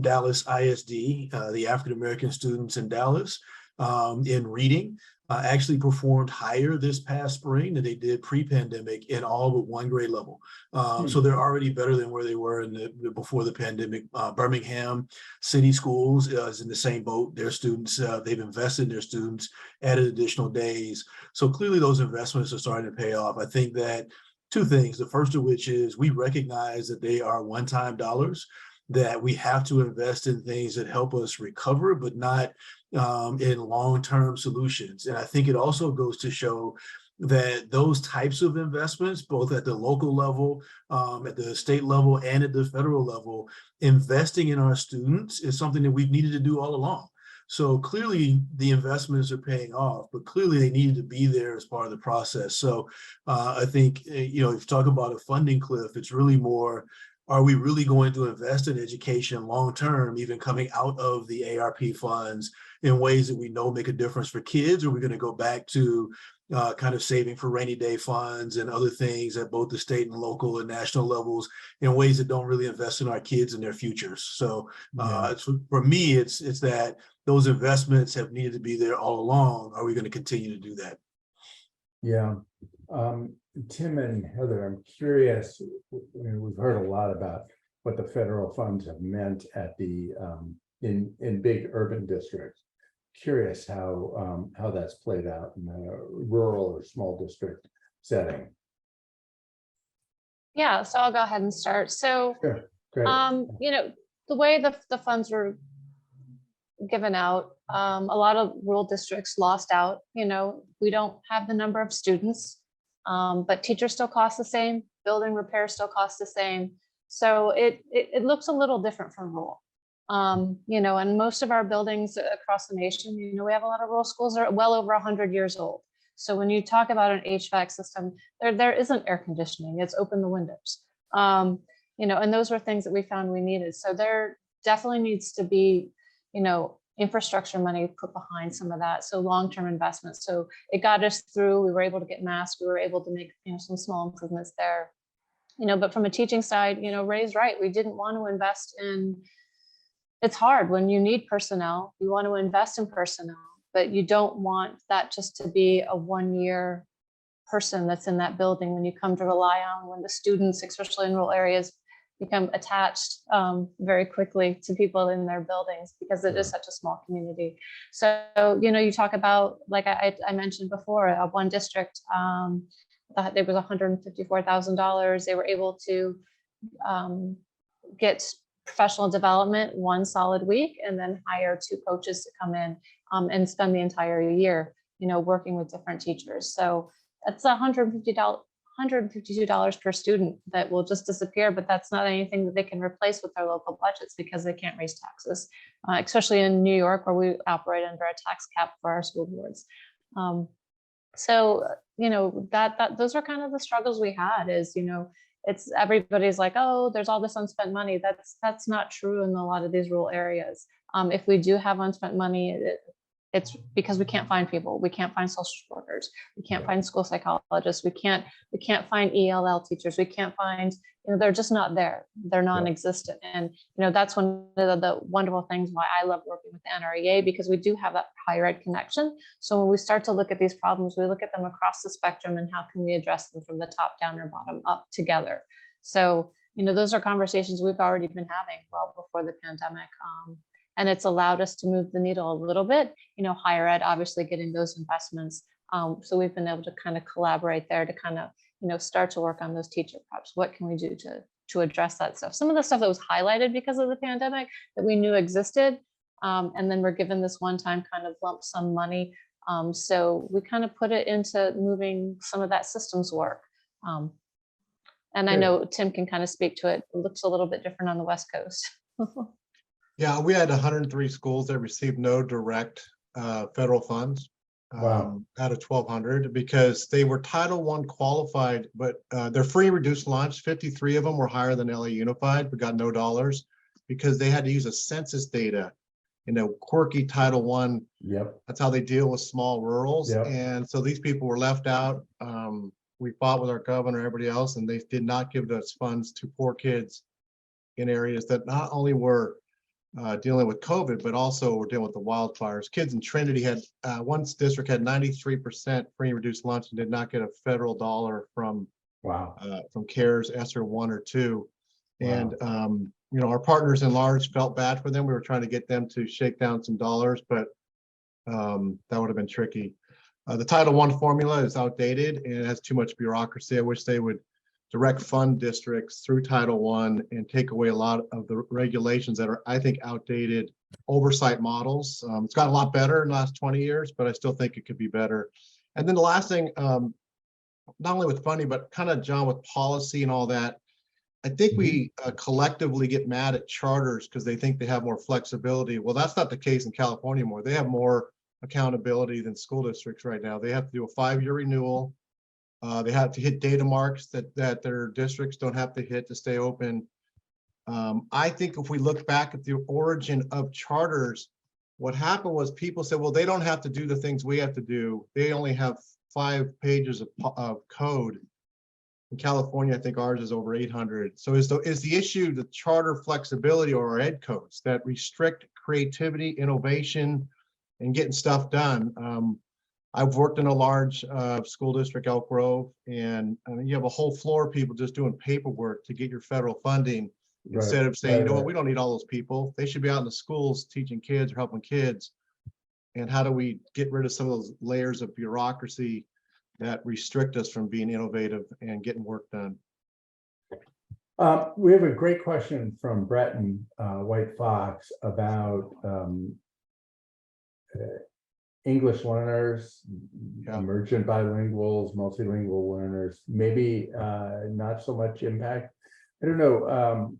Dallas ISD, the African American students in Dallas in reading actually performed higher this past spring than they did pre-pandemic in all but one grade level. So they're already better than where they were before the pandemic. Birmingham City Schools is in the same boat. Their students, they've invested in their students, added additional days. So clearly those investments are starting to pay off. I think that two things, the first of which is we recognize that they are one-time dollars, that we have to invest in things that help us recover, but not in long-term solutions. And I think it also goes to show that those types of investments, both at the local level, at the state level, and at the federal level, investing in our students is something that we've needed to do all along. So clearly the investments are paying off, but clearly they needed to be there as part of the process. So I think, if you talk about a funding cliff, it's really more, are we really going to invest in education long-term, even coming out of the ARP funds in ways that we know make a difference for kids? Or are we going to go back to kind of saving for rainy day funds and other things at both the state and local and national levels in ways that don't really invest in our kids and their futures? So for me, it's that those investments have needed to be there all along. Are we going to continue to do that? Yeah. Tim and Heather, I'm curious, we've heard a lot about what the federal funds have meant at the in big urban districts. Curious how that's played out in a rural or small district setting. Yeah, so I'll go ahead and start. So, Sure. Great. The way the funds were given out, a lot of rural districts lost out. We don't have the number of students, but teachers still cost the same, building repairs still cost the same. So it looks a little different from rural. And most of our buildings across the nation, we have a lot of rural schools that are well over 100 years old. So when you talk about an HVAC system, there isn't air conditioning, it's open the windows. And those were things that we found we needed. So there definitely needs to be, infrastructure money put behind some of that. So long-term investments. So it got us through, we were able to get masks, we were able to make, some small improvements there. But from a teaching side, Ray's right. We didn't want to invest in, it's hard when you need personnel, you want to invest in personnel, but you don't want that just to be a one-year person that's in that building when you come to rely on, when the students, especially in rural areas, become attached very quickly to people in their buildings because it is such a small community. So, you talk about, like I mentioned before, one district, there was $154,000. They were able to get professional development one solid week and then hire 2 coaches to come in and spend the entire year, working with different teachers. So that's $152 per student that will just disappear, but that's not anything that they can replace with their local budgets because they can't raise taxes, especially in New York where we operate under a tax cap for our school boards. So, those are kind of the struggles we had is, it's everybody's like, oh, there's all this unspent money. That's not true in a lot of these rural areas. If we do have unspent money, It's because we can't find people. We can't find social workers. We can't find school psychologists. We can't find ELL teachers. We can't find, they're just not there. They're non-existent. And, that's one of the wonderful things why I love working with the NREA, because we do have that higher ed connection. So when we start to look at these problems, we look at them across the spectrum and how can we address them from the top down or bottom up together. So, those are conversations we've already been having well before the pandemic. And it's allowed us to move the needle a little bit, higher ed, obviously getting those investments. So we've been able to kind of collaborate there to kind of, start to work on those teacher preps. What can we do to address that stuff? Some of the stuff that was highlighted because of the pandemic that we knew existed. And then we're given this one-time kind of lump sum money. So we kind of put it into moving some of that systems work. And I know Tim can kind of speak to it. It looks a little bit different on the West Coast. Yeah, we had 103 schools that received no direct federal funds out of 1,200 because they were Title I qualified, but their free and reduced lunch, 53 of them were higher than LA Unified, but got no dollars because they had to use a census data, quirky Title I. Yep. That's how they deal with small rurals. Yep. And so these people were left out. We fought with our governor, everybody else, and they did not give us funds to poor kids in areas that not only were dealing with COVID, but also we're dealing with the wildfires. Kids in Trinity had, one district had 93% free and reduced lunch and did not get a federal dollar from CARES, ESSER 1 or 2. Wow. And, our partners in large felt bad for them. We were trying to get them to shake down some dollars, but that would have been tricky. The Title I formula is outdated and it has too much bureaucracy. I wish they would direct fund districts through Title I and take away a lot of the regulations that are, I think, outdated oversight models. It's got a lot better in the last 20 years, but I still think it could be better. And then the last thing, not only with funding, but kind of, John, with policy and all that, I think we collectively get mad at charters because they think they have more flexibility. Well, that's not the case in California anymore. They have more accountability than school districts right now. They have to do a 5-year renewal. They have to hit data marks that their districts don't have to hit to stay open. I think if we look back at the origin of charters, what happened was people said, well, they don't have to do the things we have to do. They only have 5 pages of code. In California, I think ours is over 800. So is the issue the charter flexibility or our ed codes that restrict creativity, innovation, and getting stuff done? I've worked in a large school district, Elk Grove, and you have a whole floor of people just doing paperwork to get your federal funding instead of saying, what, we don't need all those people. They should be out in the schools teaching kids or helping kids. And how do we get rid of some of those layers of bureaucracy that restrict us from being innovative and getting work done? We have a great question from Breton White Fox about English learners, emergent bilinguals, multilingual learners, maybe not so much impact. I don't know.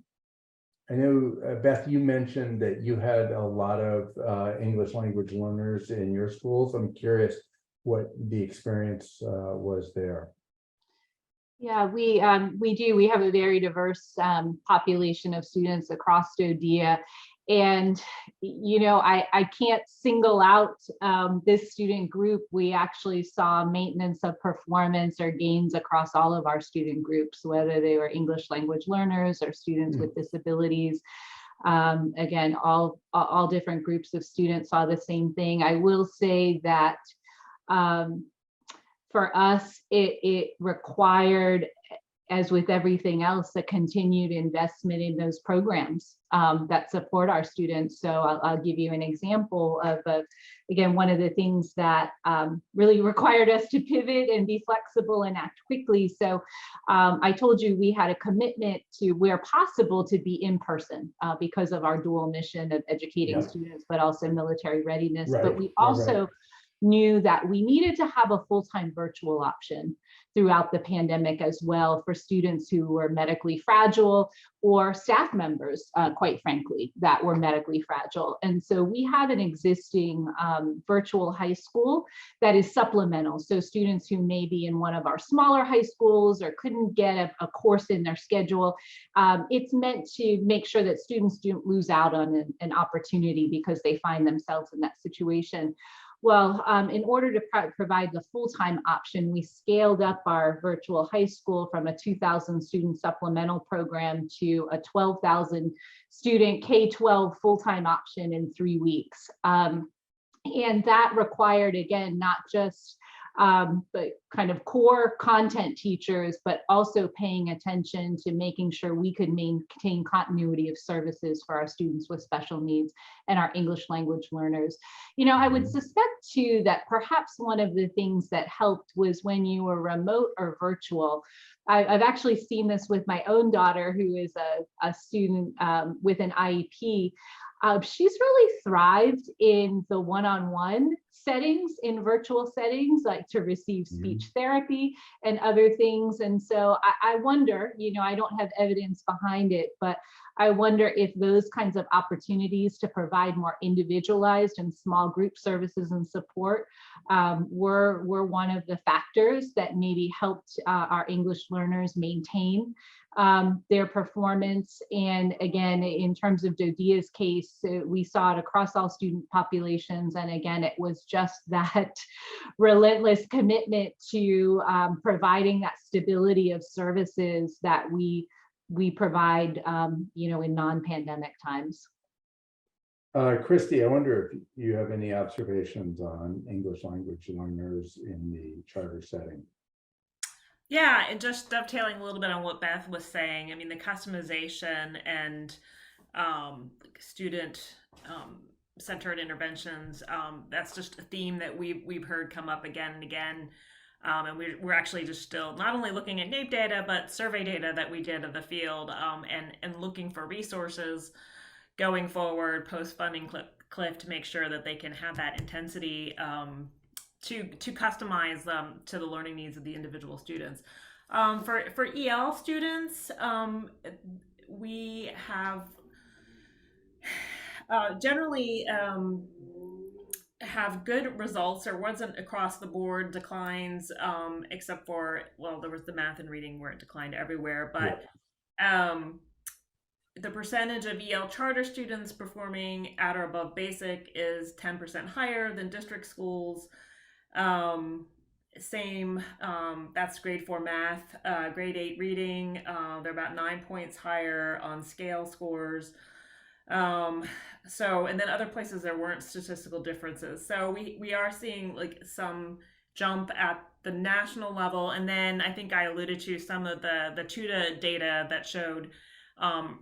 I know, Beth, you mentioned that you had a lot of English language learners in your schools. I'm curious what the experience was there. Yeah, we do. We have a very diverse population of students across DoDEA. And, I can't single out this student group. We actually saw maintenance of performance or gains across all of our student groups, whether they were English language learners or students with disabilities. Again, all different groups of students saw the same thing. I will say that for us, it required, as with everything else, a continued investment in those programs that support our students. So I'll give you an example of, again, one of the things that really required us to pivot and be flexible and act quickly. So I told you we had a commitment to, where possible, to be in person because of our dual mission of educating students, but also military readiness. But we also knew that we needed to have a full-time virtual option throughout the pandemic as well for students who were medically fragile or staff members, quite frankly, that were medically fragile. And so we have an existing virtual high school that is supplemental. So students who may be in one of our smaller high schools or couldn't get a course in their schedule, it's meant to make sure that students don't lose out on an opportunity because they find themselves in that situation. Well, in order to provide the full-time option, we scaled up our virtual high school from a 2,000 student supplemental program to a 12,000 student K-12 full-time option in 3 weeks. And that required, again, not just but kind of core content teachers, but also paying attention to making sure we could maintain continuity of services for our students with special needs and our English language learners. You know, I would suspect too that perhaps one of the things that helped was when you were remote or virtual. I've actually seen this with my own daughter, who is a student with an IEP. She's really thrived in the one-on-one settings, in virtual settings, like to receive speech therapy and other things. And so I wonder, you know, I don't have evidence behind it, but I wonder if those kinds of opportunities to provide more individualized and small group services and support were one of the factors that maybe helped our English learners maintain their performance. And again, in terms of Dodia's case, we saw it across all student populations. And again, it was just that relentless commitment to providing that stability of services that we provide, you know, in non-pandemic times. Christy, I wonder if you have any observations on English language learners in the charter setting. Yeah, and just dovetailing a little bit on what Beth was saying, I mean, the customization and student centered interventions, that's just a theme that we've heard come up again and again. And we're actually just still not only looking at NAEP data, but survey data that we did of the field, and looking for resources going forward post-funding cliff to make sure that they can have that intensity to customize them to the learning needs of the individual students. For EL students, we have generally have good results. There wasn't across the board declines, except for, well, there was the math and reading where it declined everywhere, but the percentage of EL charter students performing at or above basic is 10% higher than district schools. Same, that's grade 4 math, grade 8 reading, they're about 9 points higher on scale scores. So, and then other places there weren't statistical differences. So we are seeing like some jump at the national level. And then I think I alluded to some of the TUDA data that showed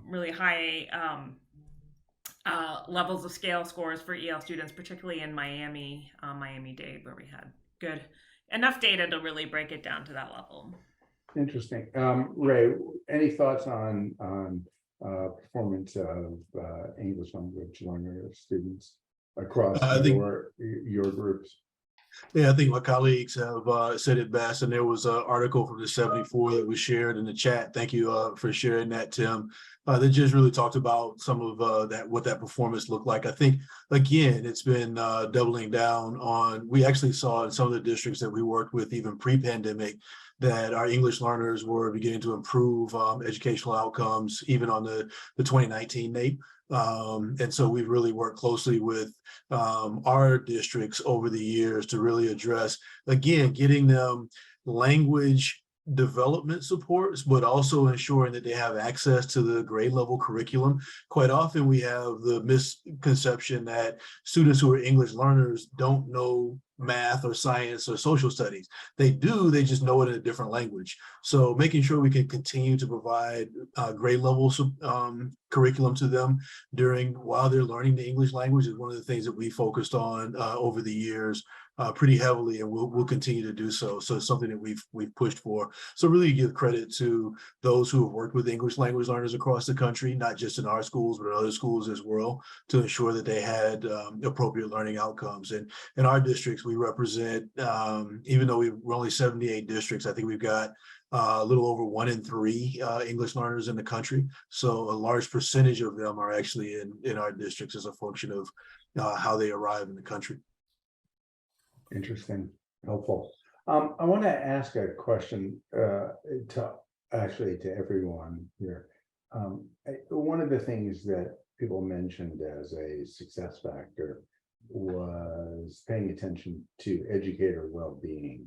really high levels of scale scores for EL students, particularly in Miami-Dade, where we had good enough data to really break it down to that level. Interesting. Ray, any thoughts on performance of English language learner students across your groups? Yeah, I think my colleagues have said it best, and there was an article from the 74 that was shared in the chat. Thank you for sharing that, Tim. That just really talked about some of what that performance looked like. I think, again, it's been doubling down on, we actually saw in some of the districts that we worked with even pre-pandemic that our English learners were beginning to improve educational outcomes, even on the 2019 NAEP. And so we've really worked closely with our districts over the years to really address, again, getting them language development supports, but also ensuring that they have access to the grade level curriculum. Quite often we have the misconception that students who are English learners don't know math or science or social studies. They do, they just know it in a different language. So making sure we can continue to provide grade level curriculum to them while they're learning the English language is one of the things that we focused on over the years pretty heavily, and we'll continue to do so. So it's something that we've pushed for. So really give credit to those who have worked with English language learners across the country, not just in our schools, but in other schools as well, to ensure that they had appropriate learning outcomes. And in our districts, we represent, even though we're only 78 districts, I think we've got a little over 1 in 3 English learners in the country. So a large percentage of them are actually in our districts as a function of how they arrive in the country. Interesting, helpful. I want to ask a question to everyone here. One of the things that people mentioned as a success factor was paying attention to educator well-being.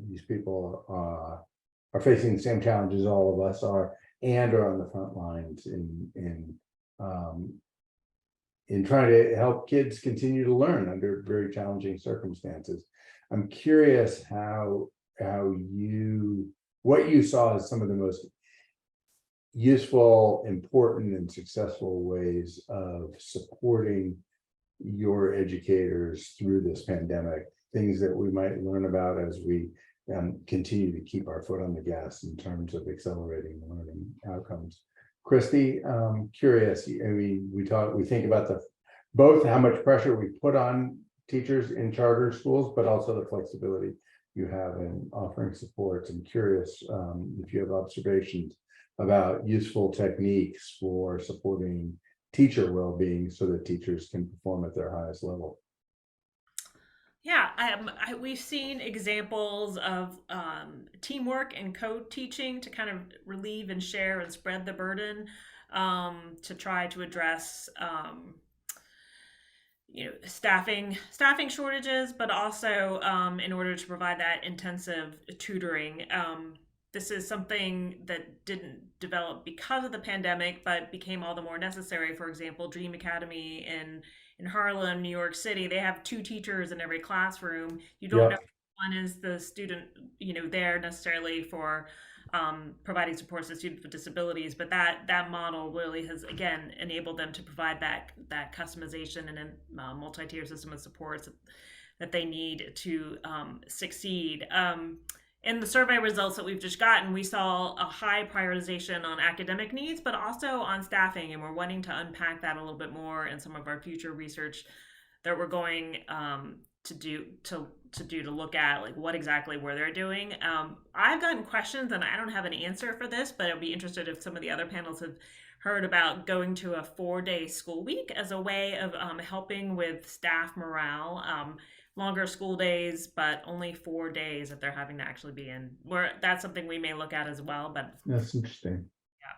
These people are facing the same challenges all of us are, and are on the front lines in trying to help kids continue to learn under very challenging circumstances. I'm curious what you saw as some of the most useful, important, and successful ways of supporting your educators through this pandemic, things that we might learn about as we continue to keep our foot on the gas in terms of accelerating learning outcomes. Christy, curious, I mean, we think about both how much pressure we put on teachers in charter schools, but also the flexibility you have in offering supports. I'm curious if you have observations about useful techniques for supporting teacher well-being so that teachers can perform at their highest level. Yeah, we've seen examples of teamwork and co-teaching to kind of relieve and share and spread the burden, to try to address staffing shortages, but also in order to provide that intensive tutoring. This is something that didn't develop because of the pandemic, but became all the more necessary. For example, Dream Academy in Harlem, New York City, they have 2 teachers in every classroom. You don't know if one is the student, there necessarily for providing supports to students with disabilities, but that model really has, again, enabled them to provide that customization and a multi-tier system of supports that they need to succeed. In the survey results that we've just gotten, we saw a high prioritization on academic needs, but also on staffing, and we're wanting to unpack that a little bit more in some of our future research that we're going to look at, like what exactly were they doing. I've gotten questions, and I don't have an answer for this, but I'd be interested if some of the other panels have heard about going to a 4-day school week as a way of helping with staff morale. Longer school days, but only 4 days that they're having to actually be in. That's something we may look at as well. But that's interesting. Yeah,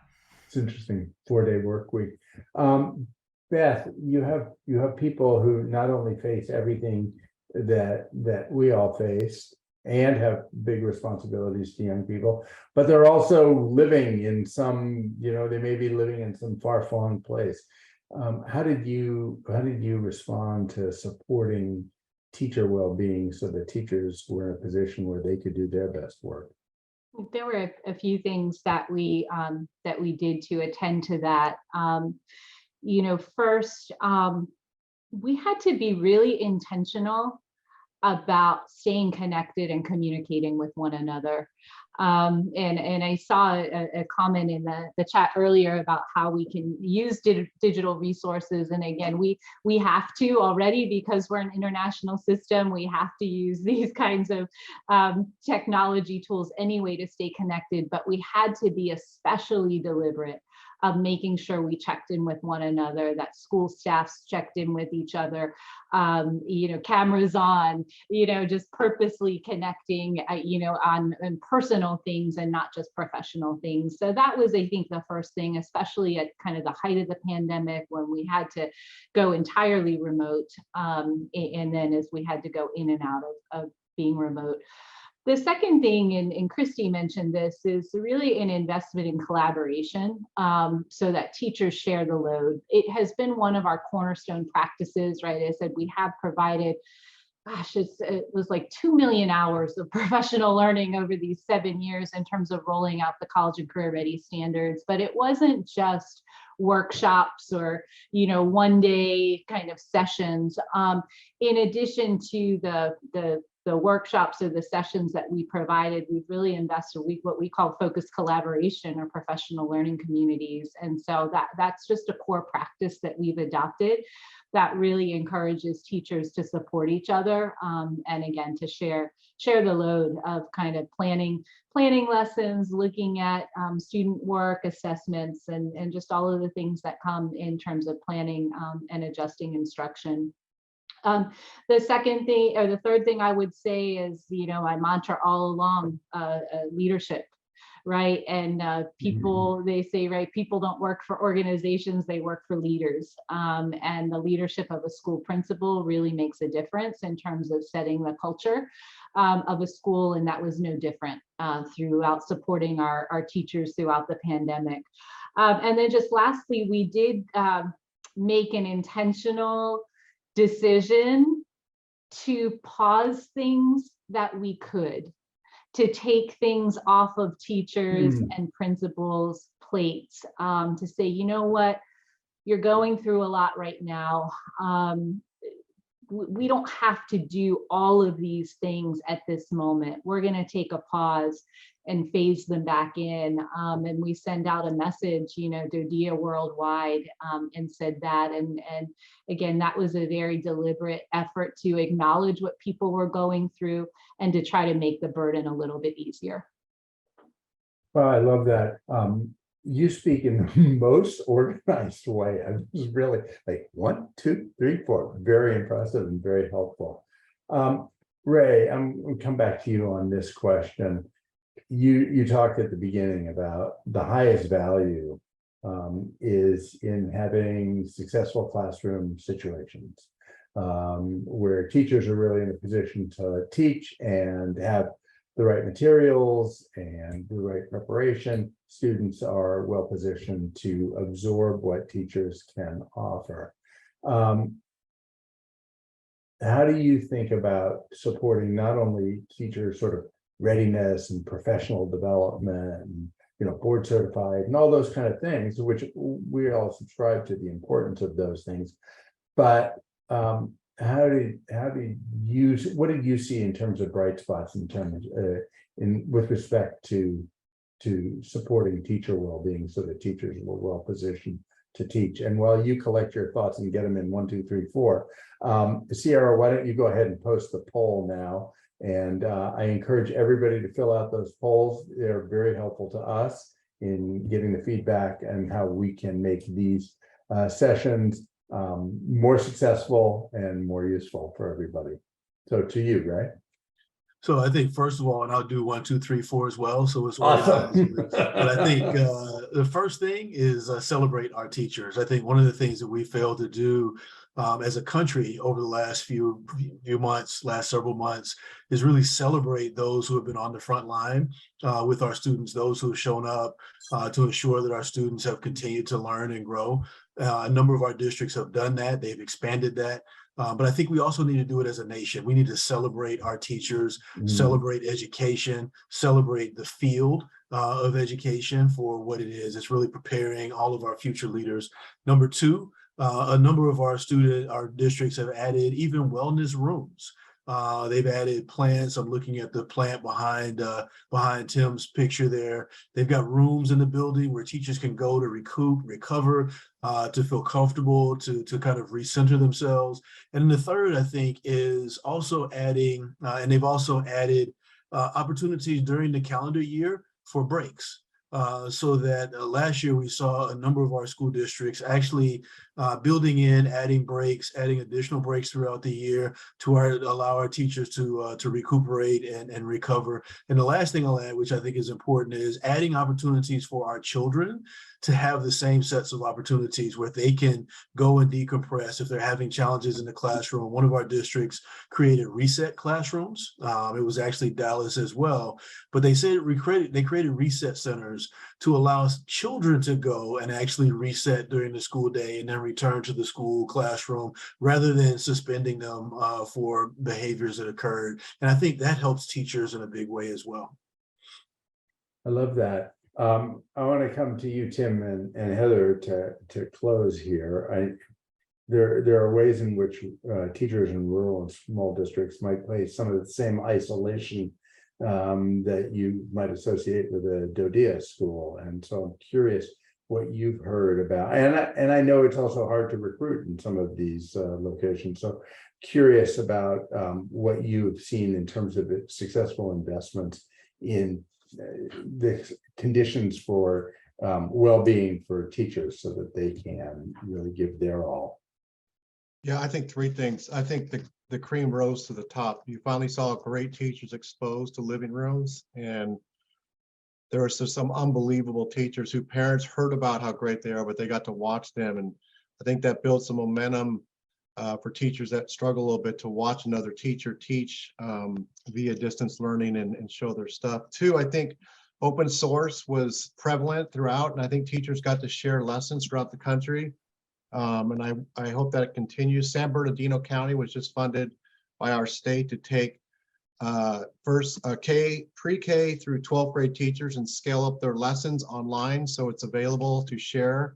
it's interesting. 4-day work week. Beth, you have people who not only face everything that we all face and have big responsibilities to young people, but they're also living in some, they may be living in some far-flung place. How did you respond to supporting teacher well-being so that teachers were in a position where they could do their best work? There were a few things that we did to attend to that. First, we had to be really intentional about staying connected and communicating with one another. And I saw a comment in the chat earlier about how we can use digital resources. And again, we have to already, because we're an international system, we have to use these kinds of technology tools anyway to stay connected. But we had to be especially deliberate of making sure we checked in with one another, that school staffs checked in with each other, cameras on, just purposely connecting, on personal things and not just professional things. So that was, I think, the first thing, especially at kind of the height of the pandemic when we had to go entirely remote. And then as we had to go in and out of being remote. The second thing, and Christy mentioned this, is really an investment in collaboration so that teachers share the load. It has been one of our cornerstone practices, right? I said we have provided, it was like 2 million hours of professional learning over these 7 years in terms of rolling out the college and career ready standards. But it wasn't just workshops or, 1-day kind of sessions. In addition to the workshops or the sessions that we provided, we've really invested what we call focused collaboration or professional learning communities. And so that's just a core practice that we've adopted that really encourages teachers to support each other. And again, to share the load of kind of planning lessons, looking at student work assessments, and just all of the things that come in terms of planning and adjusting instruction. The second thing, or the third thing I would say is, my mantra all along, leadership, right? And people, they say, right, people don't work for organizations, they work for leaders. And the leadership of a school principal really makes a difference in terms of setting the culture of a school. And that was no different throughout supporting our teachers throughout the pandemic. And then just lastly, we did make an intentional decision to pause things that we could, to take things off of teachers and principals' plates, to say, you know what, you're going through a lot right now. We don't have to do all of these things at this moment. We're going to take a pause and phase them back in. And we send out a message, you know, DoDEA worldwide, and said that. And again, that was a very deliberate effort to acknowledge what people were going through and to try to make the burden a little bit easier. Well, I love that. You speak in the most organized way. I was really like 1, 2, 3, 4. Very impressive and very helpful. Ray, I'm going to come back to you on this question. You talked at the beginning about the highest value is in having successful classroom situations where teachers are really in a position to teach and have the right materials and the right preparation. Students are well positioned to absorb what teachers can offer. How do you think about supporting not only teachers' sort of readiness and professional development and, you know, board certified and all those kind of things, which we all subscribe to the importance of those things, but how did you, what did you see in terms of bright spots in terms with respect to supporting teacher well-being so that teachers were well positioned to teach? And while you collect your thoughts and get them in 1, 2, 3, 4, Sierra, why don't you go ahead and post the poll now? And I encourage everybody to fill out those polls. They're very helpful to us in getting the feedback and how we can make these sessions more successful and more useful for everybody. So to you, right? So I think first of all, and I'll do 1, 2, 3, 4 as well. So it's awesome. But I think the first thing is celebrate our teachers. I think one of the things that we failed to do as a country over the last few months, last several months, is really celebrate those who have been on the front line with our students, those who have shown up to ensure that our students have continued to learn and grow. A number of our districts have done that. They've expanded that. But I think we also need to do it as a nation. We need to celebrate our teachers, celebrate education, celebrate the field of education for what it is. It's really preparing all of our future leaders. Number two, a number of our districts have added even wellness rooms. They've added plants. I'm looking at the plant behind Tim's picture there. They've got rooms in the building where teachers can go to recoup, recover, to feel comfortable, to kind of recenter themselves. And the third, I think, is also adding, and they've also added opportunities during the calendar year for breaks. So that last year we saw a number of our school districts actually building in, adding breaks, adding additional breaks throughout the year to allow our teachers to recuperate and recover. And the last thing I'll add, which I think is important, is adding opportunities for our children to have the same sets of opportunities where they can go and decompress if they're having challenges in the classroom. One of our districts created reset classrooms. It was actually Dallas as well, but they said they created reset centers to allow children to go and actually reset during the school day and then return to the school classroom rather than suspending them for behaviors that occurred. And I think that helps teachers in a big way as well. I love that. I want to come to you, Tim and Heather, to close here. There are ways in which teachers in rural and small districts might face some of the same isolation that you might associate with a DoDEA school. And so I'm curious what you've heard about, and I know it's also hard to recruit in some of these locations. So curious about what you have seen in terms of successful investments in the conditions for well-being for teachers so that they can really give their all. Yeah, I think 3 things. I think the cream rose to the top. You finally saw great teachers exposed to living rooms and there were some unbelievable teachers who parents heard about how great they are, but they got to watch them. And I think that built some momentum for teachers that struggle a little bit to watch another teacher teach via distance learning and show their stuff. Two, I think open source was prevalent throughout, and I think teachers got to share lessons throughout the country. And I hope that it continues. San Bernardino County was just funded by our state to take pre-K through 12th grade teachers and scale up their lessons online so it's available to share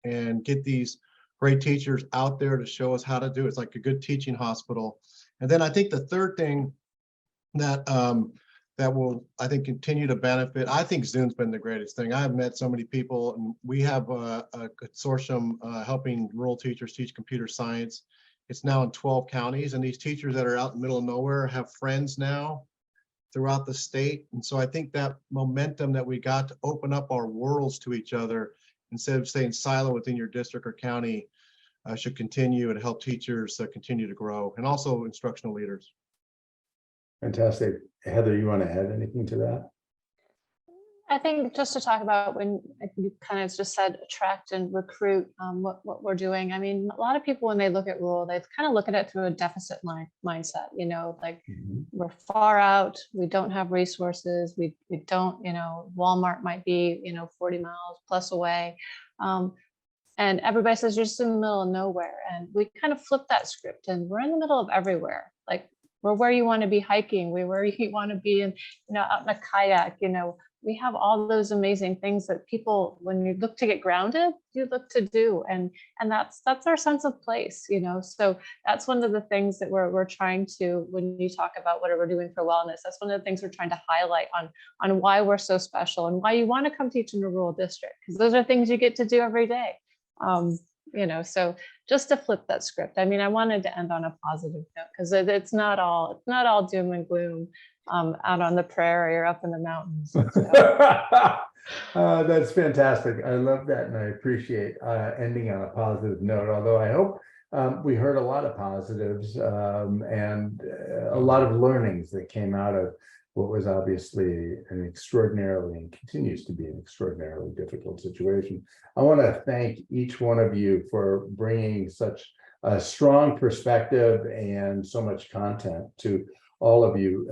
and get these great teachers out there to show us how to do it. It's like a good teaching hospital. And then I think the third thing that that will, I think, continue to benefit. I think Zoom's been the greatest thing. I've met so many people, and we have a consortium helping rural teachers teach computer science. It's now in 12 counties, and these teachers that are out in the middle of nowhere have friends now throughout the state. And so I think that momentum that we got to open up our worlds to each other instead of staying silent within your district or county should continue and help teachers continue to grow, and also instructional leaders. Fantastic. Heather, you want to add anything to that? I think just to talk about when you kind of just said attract and recruit, what we're doing. I mean, a lot of people, when they look at rural, they kind of look at it through a deficit mindset, you know, like we're far out, we don't have resources, we don't, you know, Walmart might be, you know, 40 miles plus away. And everybody says you're just in the middle of nowhere. And we kind of flip that script, and we're in the middle of everywhere. Like, we're where you want to be hiking, we're where you want to be in, you know, out in a kayak, you know. We have all those amazing things that people, when you look to get grounded, you look to do, and that's our sense of place, you know. So that's one of the things that we're trying to, when you talk about what we're doing for wellness, that's one of the things we're trying to highlight on why we're so special and why you want to come teach in a rural district, because those are things you get to do every day. You know, so just to flip that script. I mean, I wanted to end on a positive note, because it's not all doom and gloom out on the prairie or up in the mountains. So. That's fantastic. I love that, and I appreciate ending on a positive note. Although I hope we heard a lot of positives and a lot of learnings that came out of what was obviously an extraordinarily, and continues to be an extraordinarily difficult situation. I want to thank each one of you for bringing such a strong perspective and so much content to all of you,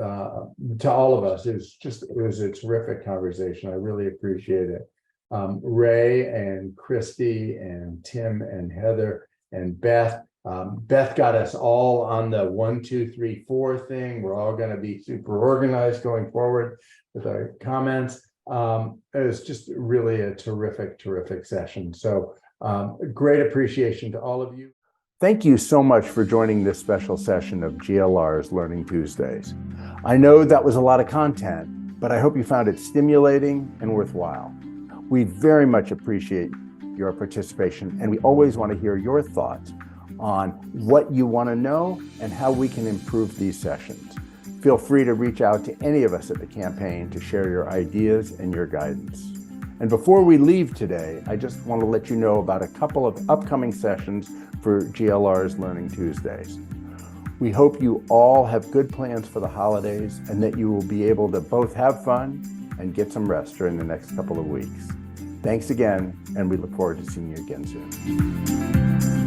to all of us. It was a terrific conversation. I really appreciate it. Ray and Christy and Tim and Heather and Beth. Beth got us all on the 1, 2, 3, 4 thing. We're all going to be super organized going forward with our comments. It was just really a terrific session. So great appreciation to all of you. Thank you so much for joining this special session of GLR's Learning Tuesdays. I know that was a lot of content, but I hope you found it stimulating and worthwhile. We very much appreciate your participation, and we always want to hear your thoughts on what you want to know and how we can improve these sessions. Feel free to reach out to any of us at the campaign to share your ideas and your guidance. And before we leave today, I just want to let you know about a couple of upcoming sessions for GLR's Learning Tuesdays. We hope you all have good plans for the holidays and that you will be able to both have fun and get some rest during the next couple of weeks. Thanks again, and we look forward to seeing you again soon.